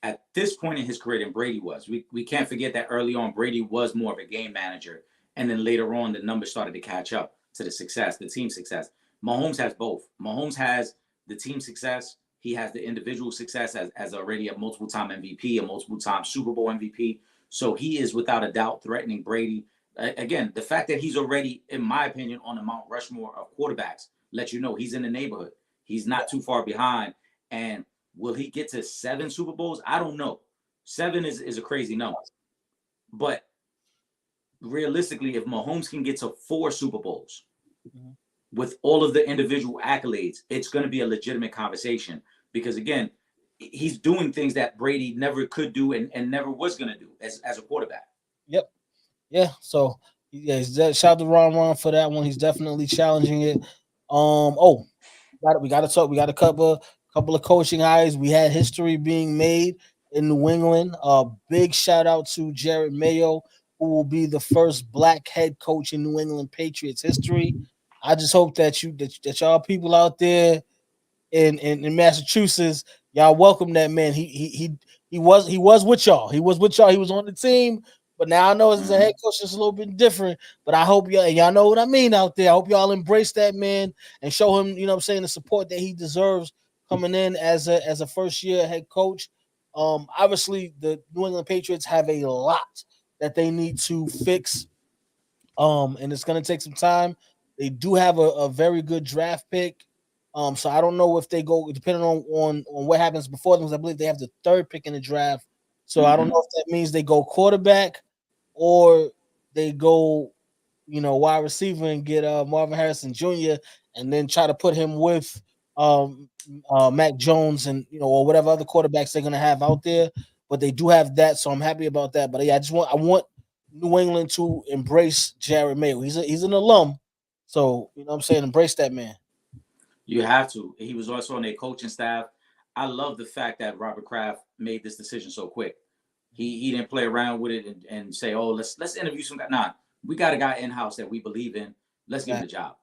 at this point in his career than Brady was. We can't forget that early on Brady was more of a game manager, and then later on the numbers started to catch up to the team success. Mahomes has both. Mahomes has the team success. He has the individual success as already a multiple-time MVP, a multiple-time Super Bowl MVP. So he is without a doubt threatening Brady. Again, the fact that he's already, in my opinion, on the Mount Rushmore of quarterbacks lets you know he's in the neighborhood. He's not too far behind. And will he get to 7 Super Bowls? I don't know. 7 is a crazy number. But realistically, if Mahomes can get to 4 Super Bowls with all of the individual accolades, it's going to be a legitimate conversation. Because, again, he's doing things that Brady never could do and never was going to do as a quarterback. Yep. Yeah. So, yeah, shout out to Ron for that one. He's definitely challenging it. We got to talk. We got a couple of coaching hires. We had history being made in New England. Big shout out to Jared Mayo, who will be the first black head coach in New England Patriots history. I just hope that y'all people out there in Massachusetts, y'all welcome that man. He was with y'all. He was with y'all. He was on the team. But now I know as a head coach, it's a little bit different. But I hope y'all know what I mean out there. I hope y'all embrace that man and show him, the support that he deserves coming in as a first year head coach. Obviously, the New England Patriots have a lot that they need to fix. And it's gonna take some time. They do have a very good draft pick. So I don't know if they go depending on what happens before them. 'Cause I believe they have the third pick in the draft. So I don't Hmm. know if that means they go quarterback or they go, wide receiver and get Marvin Harrison Jr. and then try to put him with Mac Jones and or whatever other quarterbacks they're gonna have out there. But they do have that, so I'm happy about that. But yeah, I want New England to embrace Jared Mayo. He's an alum, so what I'm saying, embrace that man. You have to. He was also on their coaching staff. I love the fact that Robert Kraft made this decision so quick. He didn't play around with it and say, "Oh, let's interview some guy." Nah, we got a guy in house that we believe in. Let's give him the Exactly.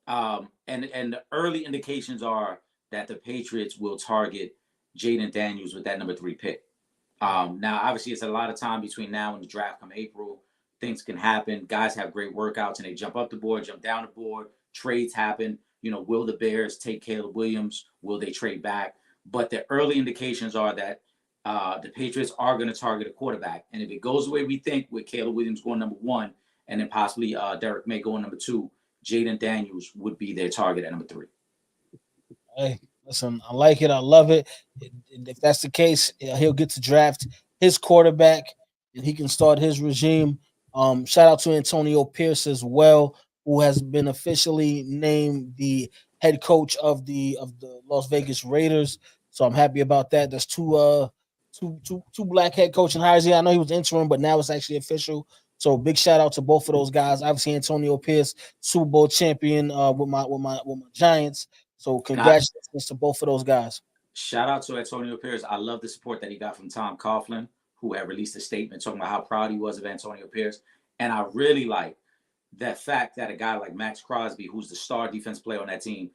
job. And the early indications are that the Patriots will target Jaden Daniels with that number 3 pick. Now, obviously, it's a lot of time between now and the draft come April. Things can happen. Guys have great workouts and they jump up the board, jump down the board. Trades happen. Will the Bears take Caleb Williams? Will they trade back? But the early indications are that the Patriots are going to target a quarterback. And if it goes the way we think, with Caleb Williams going number 1 and then possibly Derek May going number 2, Jaden Daniels would be their target at number 3. Hey, listen, I like it. I love it. If that's the case, he'll get to draft his quarterback, and he can start his regime. Shout out to Antonio Pierce as well, who has been officially named the head coach of the Las Vegas Raiders. So I'm happy about that. There's two black head coaching hires here. I know he was interim, but now it's actually official. So big shout out to both of those guys. Obviously, Antonio Pierce, Super Bowl champion with my Giants. So And I congratulations to both of those guys. shout out to Antonio Pierce. I love the support that he got from Tom Coughlin, who had released a statement talking about how proud he was of Antonio Pierce. And I really like that fact that a guy like Max Crosby, who's the star defense player on that team,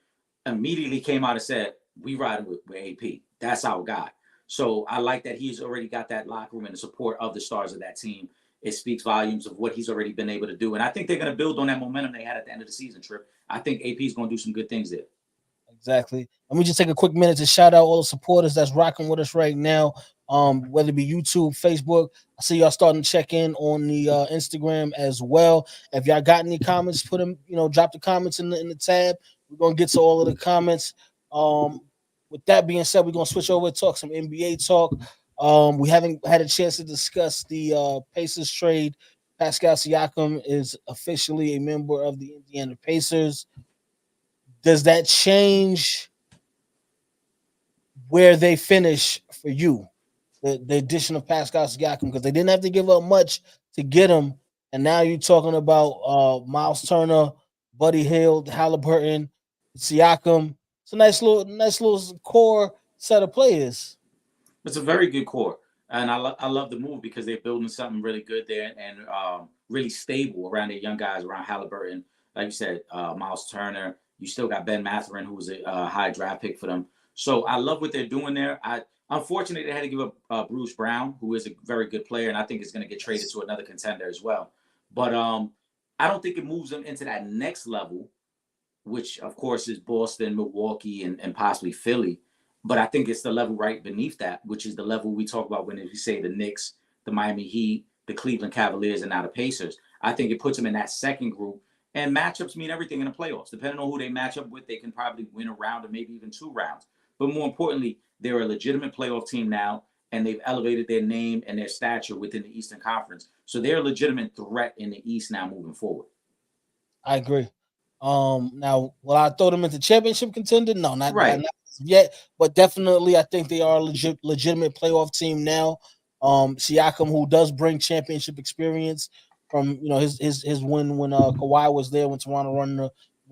immediately came out and said, "We riding with AP. That's our guy." So I like that he's already got that locker room and the support of the stars of that team. It speaks volumes of what he's already been able to do. And I think they're going to build on that momentum they had at the end of the season, Trip. I think AP is going to do some good things there. Exactly. Let me just take a quick minute to shout out all the supporters that's rocking with us right now. Whether it be YouTube, Facebook. I see y'all starting to check in on the Instagram as well. If y'all got any comments, put them, drop the comments in the tab. We're gonna get to all of the comments. Um, with that being said, we're gonna switch over and talk some NBA talk. We haven't had a chance to discuss the Pacers trade. Pascal Siakam is officially a member of the Indiana Pacers. Does that change where they finish for you? The addition of Pascal Siakam, because they didn't have to give up much to get him, and now you're talking about Miles Turner, Buddy Hield, Halliburton, Siakam. It's a nice little core set of players. It's a very good core, and I love the move because they're building something really good there and really stable around their young guys, around Halliburton, like you said, Miles Turner. You still got Ben Mathurin, who was a high draft pick for them. So I love what they're doing there. Unfortunately they had to give up Bruce Brown, who is a very good player, and I think is going to get traded to another contender as well. But I don't think it moves them into that next level, which of course is Boston, Milwaukee, and possibly Philly. But I think it's the level right beneath that, which is the level we talk about when we say the Knicks, the Miami Heat, the Cleveland Cavaliers, and now the Pacers. I think it puts them in that second group. And matchups mean everything in the playoffs. Depending on who they match up with, they can probably win a round or maybe even 2 rounds. But more importantly, they're a legitimate playoff team now, and they've elevated their name and their stature within the Eastern Conference. So they're a legitimate threat in the East now moving forward. I agree. Now will I throw them into championship contender? No, not Right. yet, but definitely I think they are a legitimate playoff team now. Siakam, who does bring championship experience from his win when Kawhi was there when Toronto won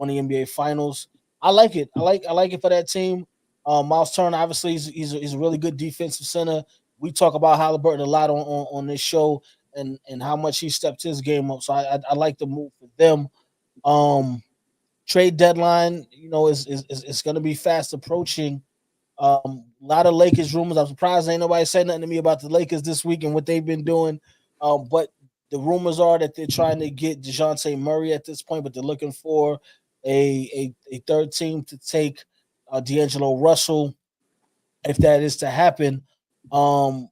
the NBA Finals. I like it. I like it for that team. Miles Turner, obviously, he's a really good defensive center. We talk about Halliburton a lot on this show and how much he stepped his game up. So I like the move for them. Um, Trade deadline, is going to be fast approaching. A lot of Lakers rumors. I'm surprised ain't nobody said nothing to me about the Lakers this week and what they've been doing. But the rumors are that they're trying to get DeJounte Murray at this point, but they're looking for a third team to take D'Angelo Russell if that is to happen. Um,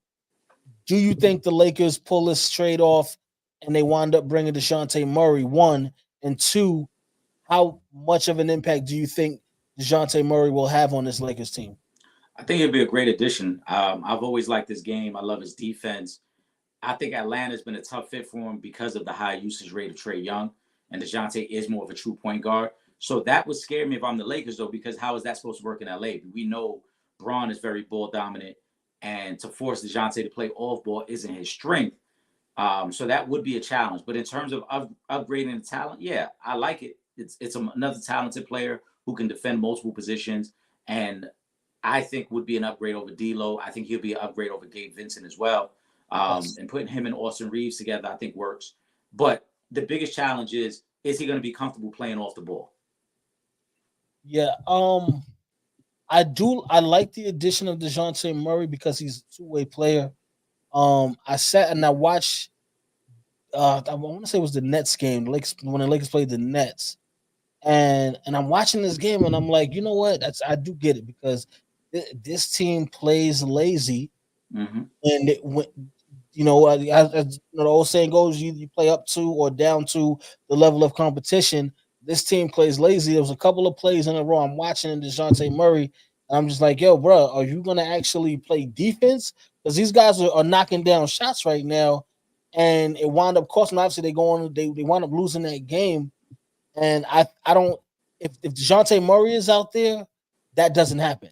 do you think the Lakers pull this trade off? and they wound up bringing DeJounte Murray, one, and two, how much of an impact do you think DeJounte Murray will have on this Lakers team? I think it'd be a great addition. I've always liked this game. I love his defense. I think Atlanta's been a tough fit for him because of the high usage rate of Trae Young, and DeJounte is more of a true point guard. So that would scare me if I'm the Lakers, though, because how is that supposed to work in LA? We know Braun is very ball dominant, and to force DeJounte to play off ball isn't his strength. So that would be a challenge. But in terms of upgrading the talent, yeah, I like it. It's another talented player who can defend multiple positions, and I think would be an upgrade over D'Lo. I think he'll be an upgrade over Gabe Vincent as well. Yes. And putting him and Austin Reeves together, I think works. But the biggest challenge is he going to be comfortable playing off the ball? Yeah. I like the addition of DeJounte Murray because he's a two-way player. I sat and I watched I want to say it was the Nets game, the Lakers, when the Lakers played the Nets. And I'm watching this game and I'm like, you know what? I do get it because this team plays lazy, Mm-hmm. and as the old saying goes, you play up to or down to the level of competition. This team plays lazy. There was a couple of plays in a row. I'm watching DeJounte Murray, and I'm just like, yo, bro, are you gonna actually play defense? Because these guys are knocking down shots right now, and it wound up costing. Obviously, they wound up losing that game, and I don't if DeJounte Murray is out there, that doesn't happen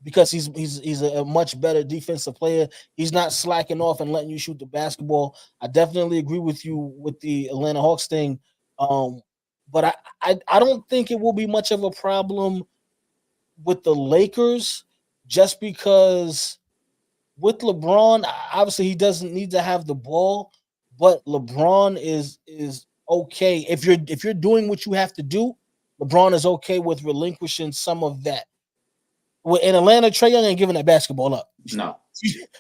because he's a much better defensive player. He's not slacking off and letting you shoot the basketball. I definitely agree with you with the Atlanta Hawks thing, um, but I don't think it will be much of a problem with the Lakers just because with LeBron, obviously he doesn't need to have the ball, but LeBron is okay if you're doing what you have to do. LeBron is okay with relinquishing some of that. Well, in Atlanta, Trae Young ain't giving that basketball up No.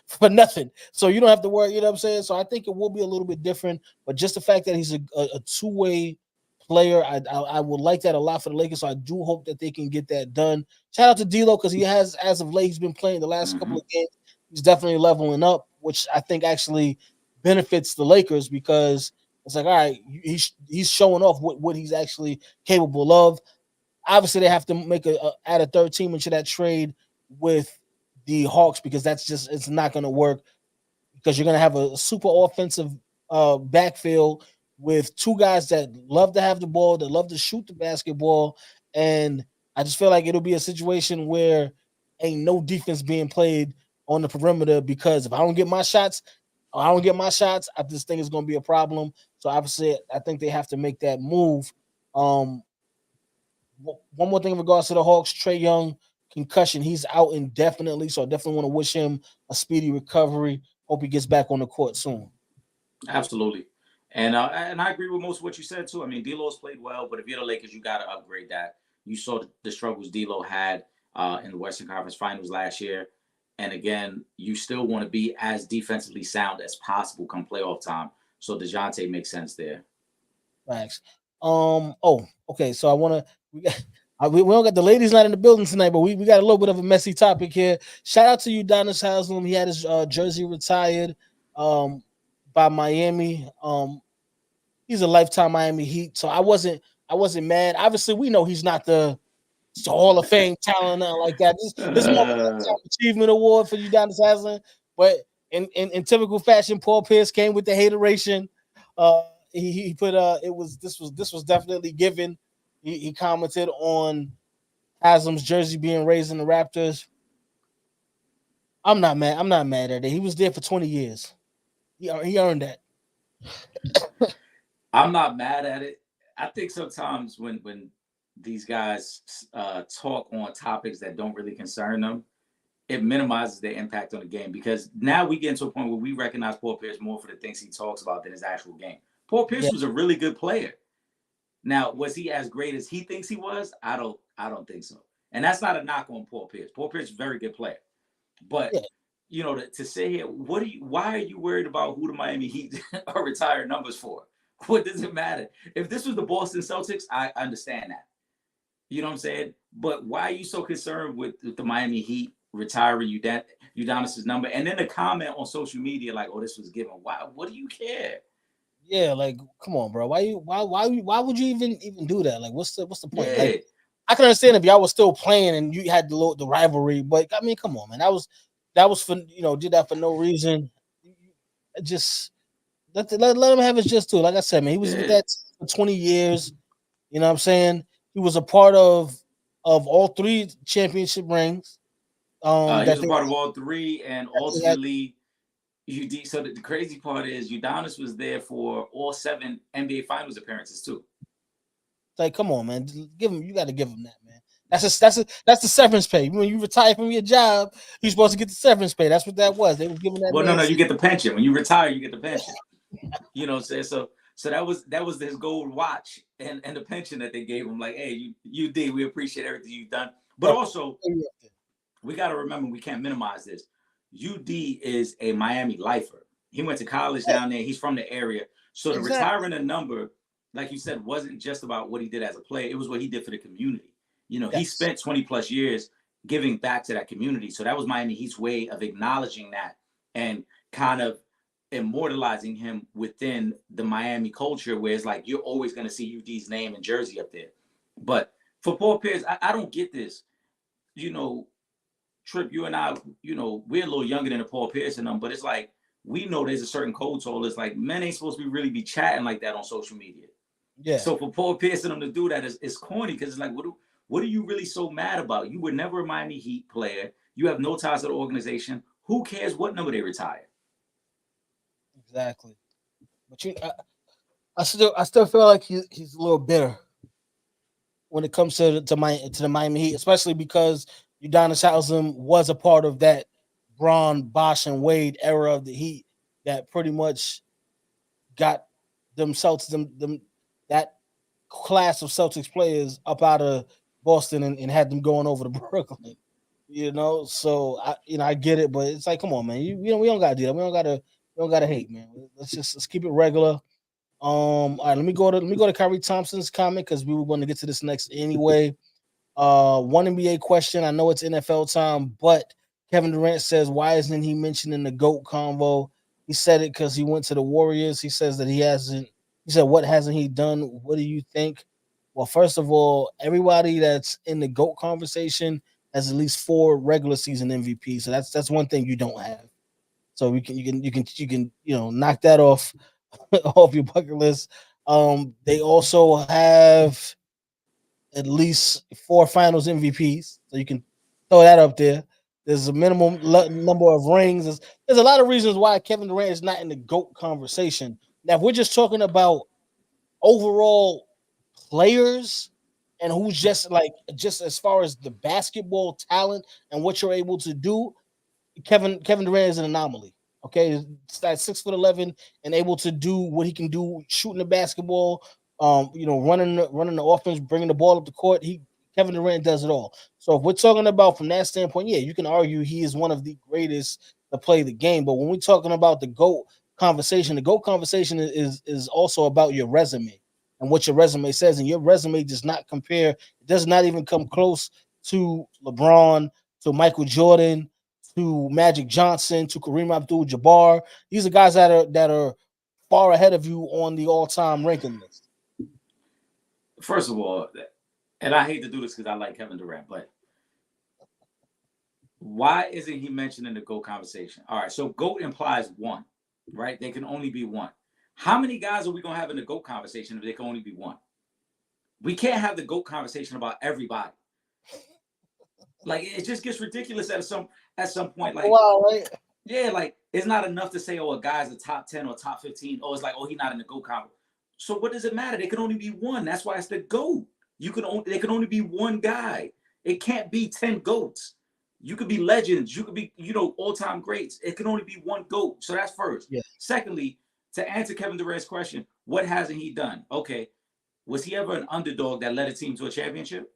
for nothing. So you don't have to worry, you know what I'm saying? So I think it will be a little bit different, but just the fact that he's a two-way player, I would like that a lot for the Lakers. So I do hope that they can get that done. Shout out to D'Lo because he has, as of late, he's been playing the last couple Mm-hmm. of games. He's definitely leveling up, which I think actually benefits the Lakers because it's like, all right, he's showing off what he's actually capable of. Obviously, they have to make add a third team into that trade with the Hawks because that's just it's not going to work because you're going to have a super offensive backfield with two guys that love to have the ball, that love to shoot the basketball, and I just feel like it'll be a situation where ain't no defense being played on the perimeter because if I don't get my shots, I just think it's going to be a problem. So obviously, I think they have to make that move. Um, One more thing in regards to the Hawks, Trae Young concussion, he's out indefinitely, so I definitely want to wish him a speedy recovery. Hope he gets back on the court soon. Absolutely. And I agree with most of what you said too. I mean, D'Lo's played well, but if you're the Lakers, you got to upgrade that. You saw the struggles D'Lo had in the Western Conference Finals last year, and again, you still want to be as defensively sound as possible come playoff time. So Dejounte makes sense there. Thanks. Oh, okay. So I want to. We don't got the ladies not in the building tonight, but we got a little bit of a messy topic here. Shout out to Udonis Haslem. He had his jersey retired um, by Miami. He's a lifetime Miami Heat, so I wasn't mad. Obviously, we know he's not the Hall of Fame talent, nothing like that. This is more of a lifetime achievement award for Udonis Haslem. But in typical fashion, Paul Pierce came with the hateration. He put this was definitely given. He commented on Haslam's jersey being raised in the Raptors. I'm not mad. I'm not mad at it. He was there for 20 years. He earned that. I'm not mad at it. I think sometimes when these guys talk on topics that don't really concern them, it minimizes their impact on the game because now we get into a point where we recognize Paul Pierce more for the things he talks about than his actual game. Paul Pierce was a really good player. Now, was he as great as he thinks he was? I don't think so. And that's not a knock on Paul Pierce. Paul Pierce is a very good player. But you know, to say here, why are you worried about who the Miami Heat are retired numbers for? What does it matter? If this was the Boston Celtics, I understand that. You know what I'm saying? But why are you so concerned with the Miami Heat retiring Udonis's number? And then the comment on social media like, oh, this was given. Why? What do you care? Yeah, like come on, bro. Why would you even do that? Like, what's the point? Yeah, Like, I can understand if y'all was still playing and you had the rivalry, but I mean, come on, man. That was for did that for no reason. Just let him have his just too. Like I said, man, he was with yeah. that for 20 years. You know what I'm saying? He was a part of all three championship rings. He That was a part of all three, and they had. ultimately, UD. So the crazy part is, Udonis was there for all 7 NBA Finals appearances too. Like, come on, man. Give him. You got to give him that, man. That's the severance pay. When you retire from your job, you're supposed to get the severance pay. That's what that was. They were giving that Well, no, man. no, you get the pension when you retire. You get the pension. You know what I'm saying? So that was his gold watch and the pension that they gave him. Like, hey, you did. We appreciate everything you've done, but also we got to remember we can't minimize this. UD is a Miami lifer. He went to college down there. He's from the area. So the Exactly. retiring a number, like you said, wasn't just about what he did as a player. It was what he did for the community. He Yes. spent 20 plus years giving back to that community. So that was Miami Heat's way of acknowledging that and kind of immortalizing him within the Miami culture, where it's like you're always going to see UD's name and jersey up there. But for Paul Pierce, I don't get this. You know, Trip, you and I, we're a little younger than the Paul Pierce and them, but it's like we know there's a certain code told. It's like men ain't supposed to be chatting like that on social media. Yeah. So for Paul Pierce and them to do that is corny, because it's like, what are you really so mad about? You were never a Miami Heat player. You have no ties to the organization. Who cares what number they retire? Exactly. But I still feel like he's a little bitter when it comes to the Miami Heat, especially because Udonis Haslem was a part of that Braun, Bosh, and Wade era of the Heat that pretty much got them that class of Celtics players up out of Boston and had them going over to Brooklyn. So I get it, but it's like, come on, man, we don't gotta do that. We don't gotta hate, man. Let's keep it regular. All right, let me go to Kyrie Thompson's comment because we were going to get to this next anyway. One NBA question. I know it's NFL time, but Kevin Durant says, why isn't he mentioning the GOAT convo? He said it because he went to the Warriors. He says that he hasn't. He said, what hasn't he done? What do you think? Well, first of all, everybody that's in the GOAT conversation has at least 4 regular season MVP. So that's one thing you don't have. So you can knock that off off your bucket list. They also have at least 4 Finals MVPs, so you can throw that up there. There's a minimum number of rings. There's a lot of reasons why Kevin Durant is not in the GOAT conversation. Now, if we're just talking about overall players and who's just as far as the basketball talent and what you're able to do, Kevin Durant is an anomaly. Okay, it's at 6'11" and able to do what he can do, shooting the basketball, running the offense, bringing the ball up the court. Kevin Durant does it all. So if we're talking about from that standpoint, yeah, you can argue he is one of the greatest to play the game. But when we're talking about the GOAT conversation is also about your resume and what your resume says, and your resume does not compare. It does not even come close to LeBron, to Michael Jordan, to Magic Johnson, to Kareem Abdul-Jabbar. These are guys that are far ahead of you on the all-time ranking list. First of all, and I hate to do this because I like Kevin Durant, but why isn't he mentioned in the GOAT conversation? All right, so GOAT implies one, right? They can only be one. How many guys are we gonna have in the GOAT conversation if they can only be one? We can't have the GOAT conversation about everybody. Like, it just gets ridiculous at some point. Like, Wow, right? yeah, like it's not enough to say, oh, a guy's a top 10 or top 15. Oh, it's like, oh, he's not in the GOAT conversation. So what does it matter? They can only be one. That's why it's the GOAT. They can only be one guy. It can't be 10 GOATs. You could be legends. You could be, all-time greats. It can only be one GOAT. So that's first. Yeah. Secondly, to answer Kevin Durant's question, what hasn't he done? Okay, was he ever an underdog that led a team to a championship?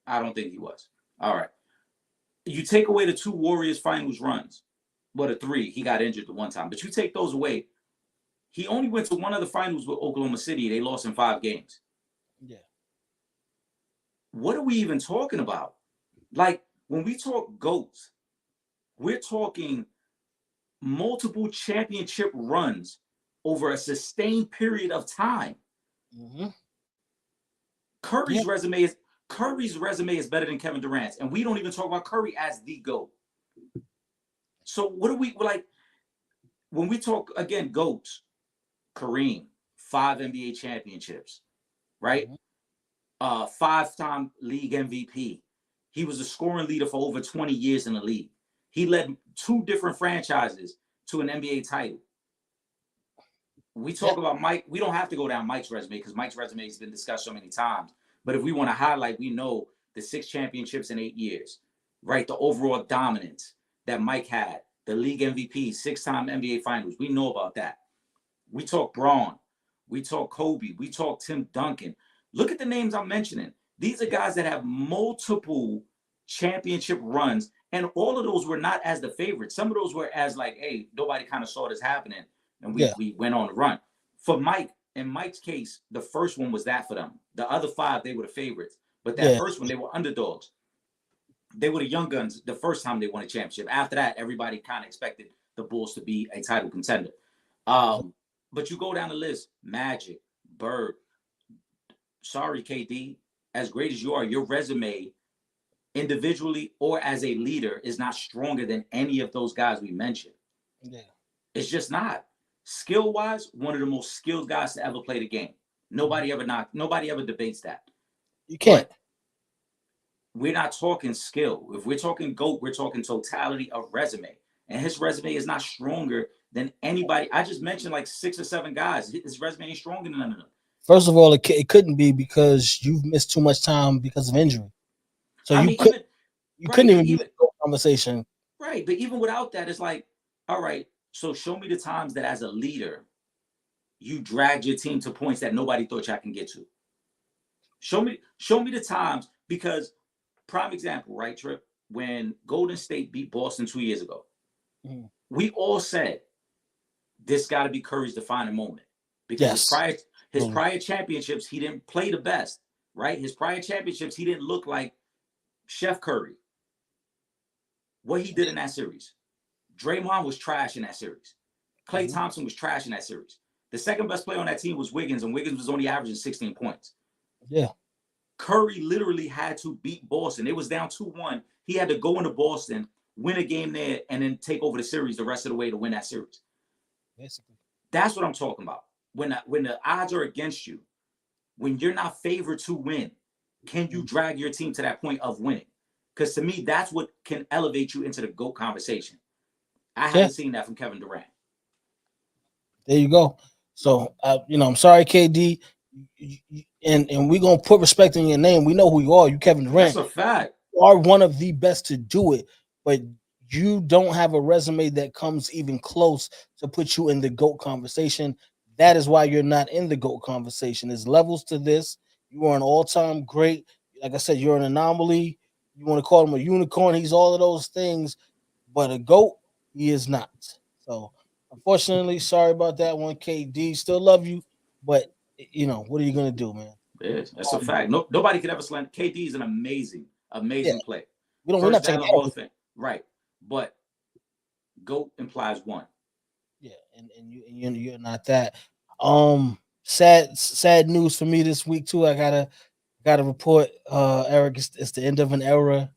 I don't think he was. All right. You take away the 2 Warriors finals runs. Well, the 3, he got injured the one time. But you take those away, he only went to one of the finals with Oklahoma City. They lost in 5 games. Yeah. What are we even talking about? Like, when we talk GOATs, we're talking multiple championship runs over a sustained period of time. Mm-hmm. Curry's resume is better than Kevin Durant's, and we don't even talk about Curry as the GOAT. So what do we like when we talk again? GOATs, Kareem, 5 NBA championships, right? Mm-hmm. 5-time league MVP. He was a scoring leader for over 20 years in the league. He led 2 different franchises to an NBA title. We talk about Mike. We don't have to go down Mike's resume because Mike's resume has been discussed so many times. But if we want to highlight, we know the 6 championships in 8 years, right? The overall dominance that Mike had, the league MVP, 6-time NBA Finals. We know about that. We talk Braun. We talk Kobe. We talk Tim Duncan. Look at the names I'm mentioning. These are guys that have multiple championship runs, and all of those were not as the favorites. Some of those were as like, hey, nobody kind of saw this happening, and we went on the run. For Mike, in Mike's case, the first one was that for them. The other 5, they were the favorites. But that first one, they were underdogs. They were the young guns the first time they won a championship. After that, everybody kind of expected the Bulls to be a title contender. But you go down the list, Magic, Bird. Sorry, KD, as great as you are, your resume individually or as a leader is not stronger than any of those guys we mentioned. Yeah. It's just not. Skill-wise, one of the most skilled guys to ever play the game. Nobody ever debates that. You can't. But we're not talking skill. If we're talking GOAT, we're talking totality of resume. And his resume is not stronger than anybody. I just mentioned like 6 or 7 guys. His resume ain't stronger than none of them. First of all, it couldn't be because you've missed too much time because of injury. So you couldn't even be in the conversation. Right, but even without that, it's like, all right, so show me the times that as a leader, you dragged your team to points that nobody thought y'all can get to. Show me the times, because prime example, right, Trip, when Golden State beat Boston 2 years ago, we all said this got to be Curry's defining moment, because his prior championships, he didn't play the best, right? His prior championships, he didn't look like Chef Curry. What he did in that series. Draymond was trash in that series. Klay Thompson was trash in that series. The second best player on that team was Wiggins, and Wiggins was only averaging 16 points. Yeah. Curry literally had to beat Boston. It was down 2-1. He had to go into Boston, win a game there, and then take over the series the rest of the way to win that series. Basically. That's what I'm talking about. When the odds are against you, when you're not favored to win, can you drag your team to that point of winning? Because to me, that's what can elevate you into the GOAT conversation. I haven't seen that from Kevin Durant. There you go. So, I'm sorry, KD, and we're going to put respect in your name. We know who you are. You Kevin Durant. That's a fact. You are one of the best to do it, but you don't have a resume that comes even close to put you in the GOAT conversation. That is why you're not in the GOAT conversation. There's levels to this. You are an all-time great. Like I said, you're an anomaly. You want to call him a unicorn. He's all of those things, but a GOAT, he is not. So, unfortunately, sorry about that one, KD. Still love you, but what are you gonna do, man? Yeah, that's a fact. Nobody could ever slander. KD is an amazing player. We're not taking Hall of Fame, right? But GOAT implies one. Yeah, and you're not that. Sad news for me this week too. I gotta report, Eric. It's the end of an era.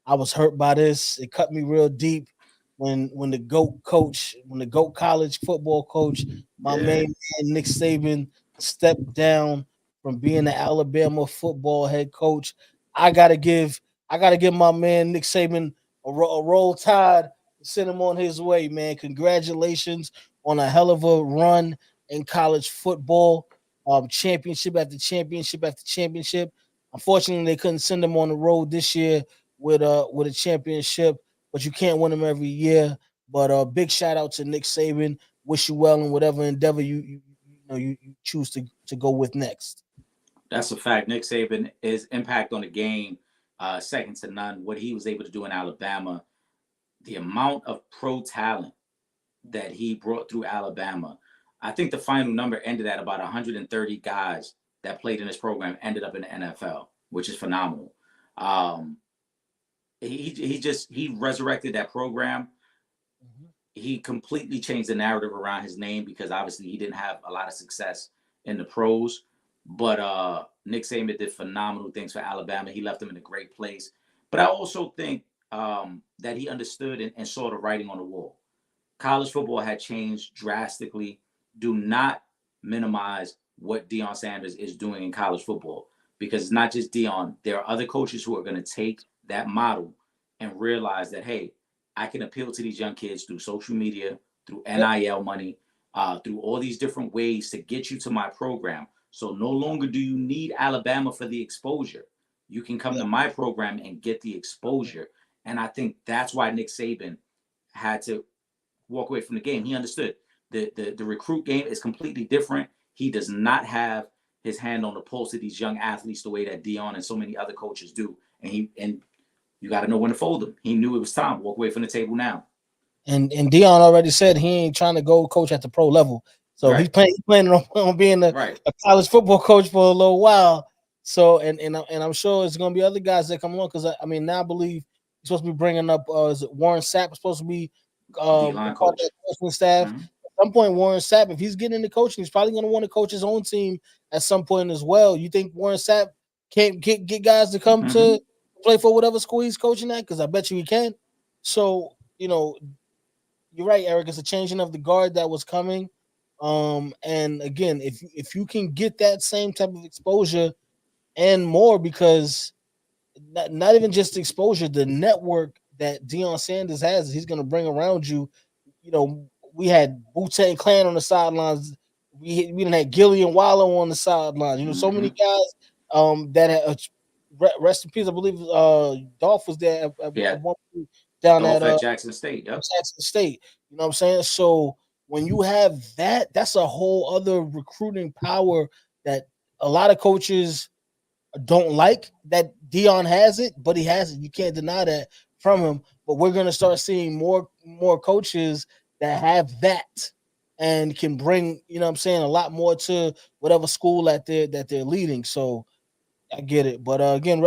I was hurt by this. It cut me real deep when the GOAT coach, when the GOAT college football coach, my main man Nick Saban, stepped down from being the Alabama football head coach. I gotta give my man Nick Saban a roll tide, send him on his way, man. Congratulations on a hell of a run in college football. Championship after championship after championship. Unfortunately, they couldn't send him on the road this year with a championship, but you can't win them every year. But big shout out to Nick Saban. Wish you well in whatever endeavor you choose to go with next. That's a fact. Nick Saban, his impact on the game, second to none. What he was able to do in Alabama, the amount of pro talent that he brought through Alabama. I think the final number ended at about 130 guys that played in this program ended up in the NFL, which is phenomenal. He resurrected that program. he completely changed the narrative around his name because obviously he didn't have a lot of success in the pros. But Nick Saban did phenomenal things for Alabama. He left them in a great place. But I also think that he understood and saw the writing on the wall. College football had changed drastically. Do not minimize what Deion Sanders is doing in college football because it's not just Deion. There are other coaches who are going to take that model and realize that, hey, I can appeal to these young kids through social media, through NIL money, through all these different ways to get you to my program. So no longer do you need Alabama for the exposure. You can come to my program and get the exposure. And I think that's why Nick Saban had to walk away from the game. He understood the recruit game is completely different. He does not have his hand on the pulse of these young athletes the way that Deion and so many other coaches do. And you got to know when to fold them. He knew it was time. Walk away from the table now. And Deion already said he ain't trying to go coach at the pro level. So Right. he's planning on being a college football coach for a little while. So and I'm sure it's going to be other guys that come along because I mean now I believe he's supposed to be bringing up is it Warren Sapp is supposed to be D-line coach. that coaching staff. Mhm. At some point, Warren Sapp, if he's getting into coaching, he's probably going to want to coach his own team at some point as well. You think Warren Sapp can't get guys to come to play for whatever school he's coaching at? Because I bet you he can. So you're right, Eric. It's a changing of the guard that was coming. And again, if you can get that same type of exposure and more, because not even just exposure, the network that Deion Sanders has, he's going to bring around you. We had Wu-Tang Clan on the sidelines. We didn't have Gilly and Wallow on the sidelines. So many guys that had, rest in peace. I believe Dolph was there at one point down Dolph at Jackson State. Yep. Jackson State. You know what I'm saying? So when you have that, that's a whole other recruiting power that a lot of coaches don't like. That Deion has it, but he has it. You can't deny that from him. But we're gonna start seeing more coaches that have that and can bring, you know what I'm saying, a lot more to whatever school that they're leading. So I get it. But again,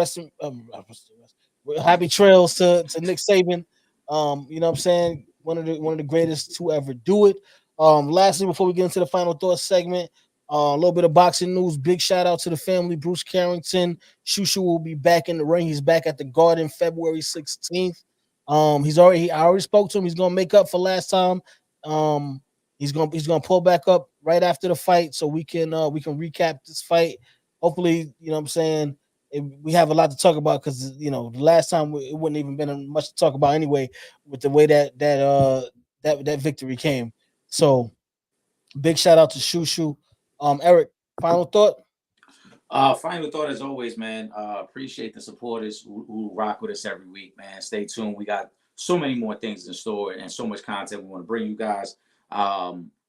happy trails to Nick Saban. You know what I'm saying? One of the greatest to ever do it. Lastly, before we get into the final thoughts segment, a little bit of boxing news. Big shout out to the family. Bruce Carrington. Shushu will be back in the ring. He's back at the Garden February 16th. I already spoke to him. He's gonna make up for last time. He's gonna pull back up right after the fight so we can recap this fight. Hopefully, you know what I'm saying, we have a lot to talk about because the last time it wouldn't even been much to talk about anyway with the way that victory came. So big shout out to Shushu. Eric, final thought. Final thought as always, man. Appreciate the supporters who rock with us every week, man. Stay tuned. We got so many more things in store and so much content we want to bring you guys.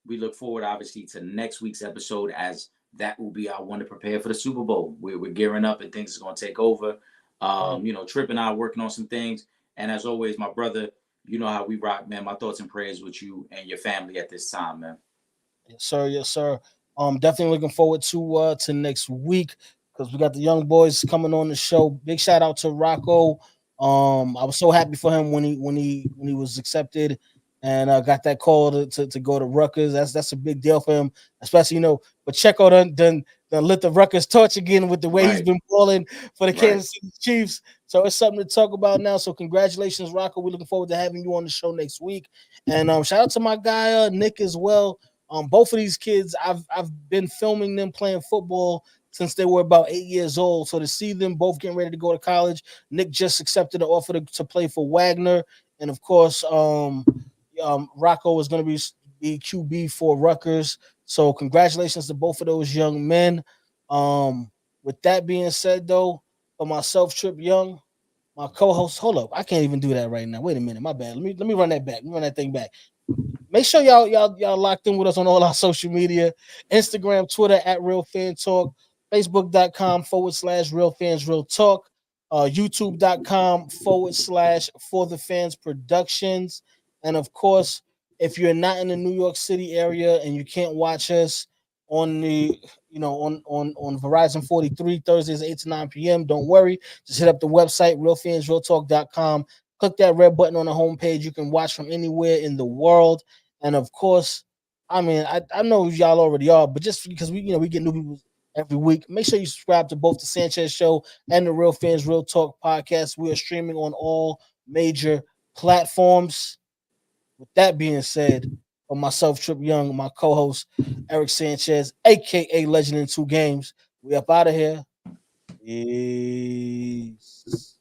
We look forward, obviously, to next week's episode as that will be our one to prepare for the Super Bowl. We're gearing up and things are going to take over. Trip and I are working on some things. And as always, my brother, you know how we rock, man. My thoughts and prayers with you and your family at this time, man. Yes, sir. Yes, sir. Definitely looking forward to next week because we got the young boys coming on the show. Big shout out to Rocco. I was so happy for him when he was accepted and got that call to go to Rutgers. That's a big deal for him, especially Pacheco done lit the Rutgers torch again with the way he's been balling for the Kansas City Chiefs. So it's something to talk about now. So congratulations, Rocco. We're looking forward to having you on the show next week. And shout out to my guy Nick as well. Both of these kids, I've been filming them playing football since they were about 8 years old. So to see them both getting ready to go to college, Nick just accepted an offer to play for Wagner, and of course, Rocco is going to be QB for Rutgers. So congratulations to both of those young men. With that being said, though, for myself, Trip Young, my co-host, hold up, I can't even do that right now. Wait a minute, my bad. Let me run that back. Let me run that thing back. Make sure y'all locked in with us on all our social media: Instagram, Twitter at Real Fan Talk, Facebook.com/Real Fans Real Talk, YouTube.com/ For the Fans Productions, and of course, if you're not in the New York City area and you can't watch us on the on Verizon 43 Thursdays 8 to 9 p.m., don't worry. Just hit up the website realfansrealtalk.com. Click that red button on the homepage. You can watch from anywhere in the world. And of course, I mean, I know y'all already are, but just because we get new people every week, make sure you subscribe to both the Sanchez Show and the Real Fans Real Talk podcast. We are streaming on all major platforms. With that being said, for myself, Trip Young, my co-host Eric Sanchez, aka Legend in Two Games, we up out of here. Peace.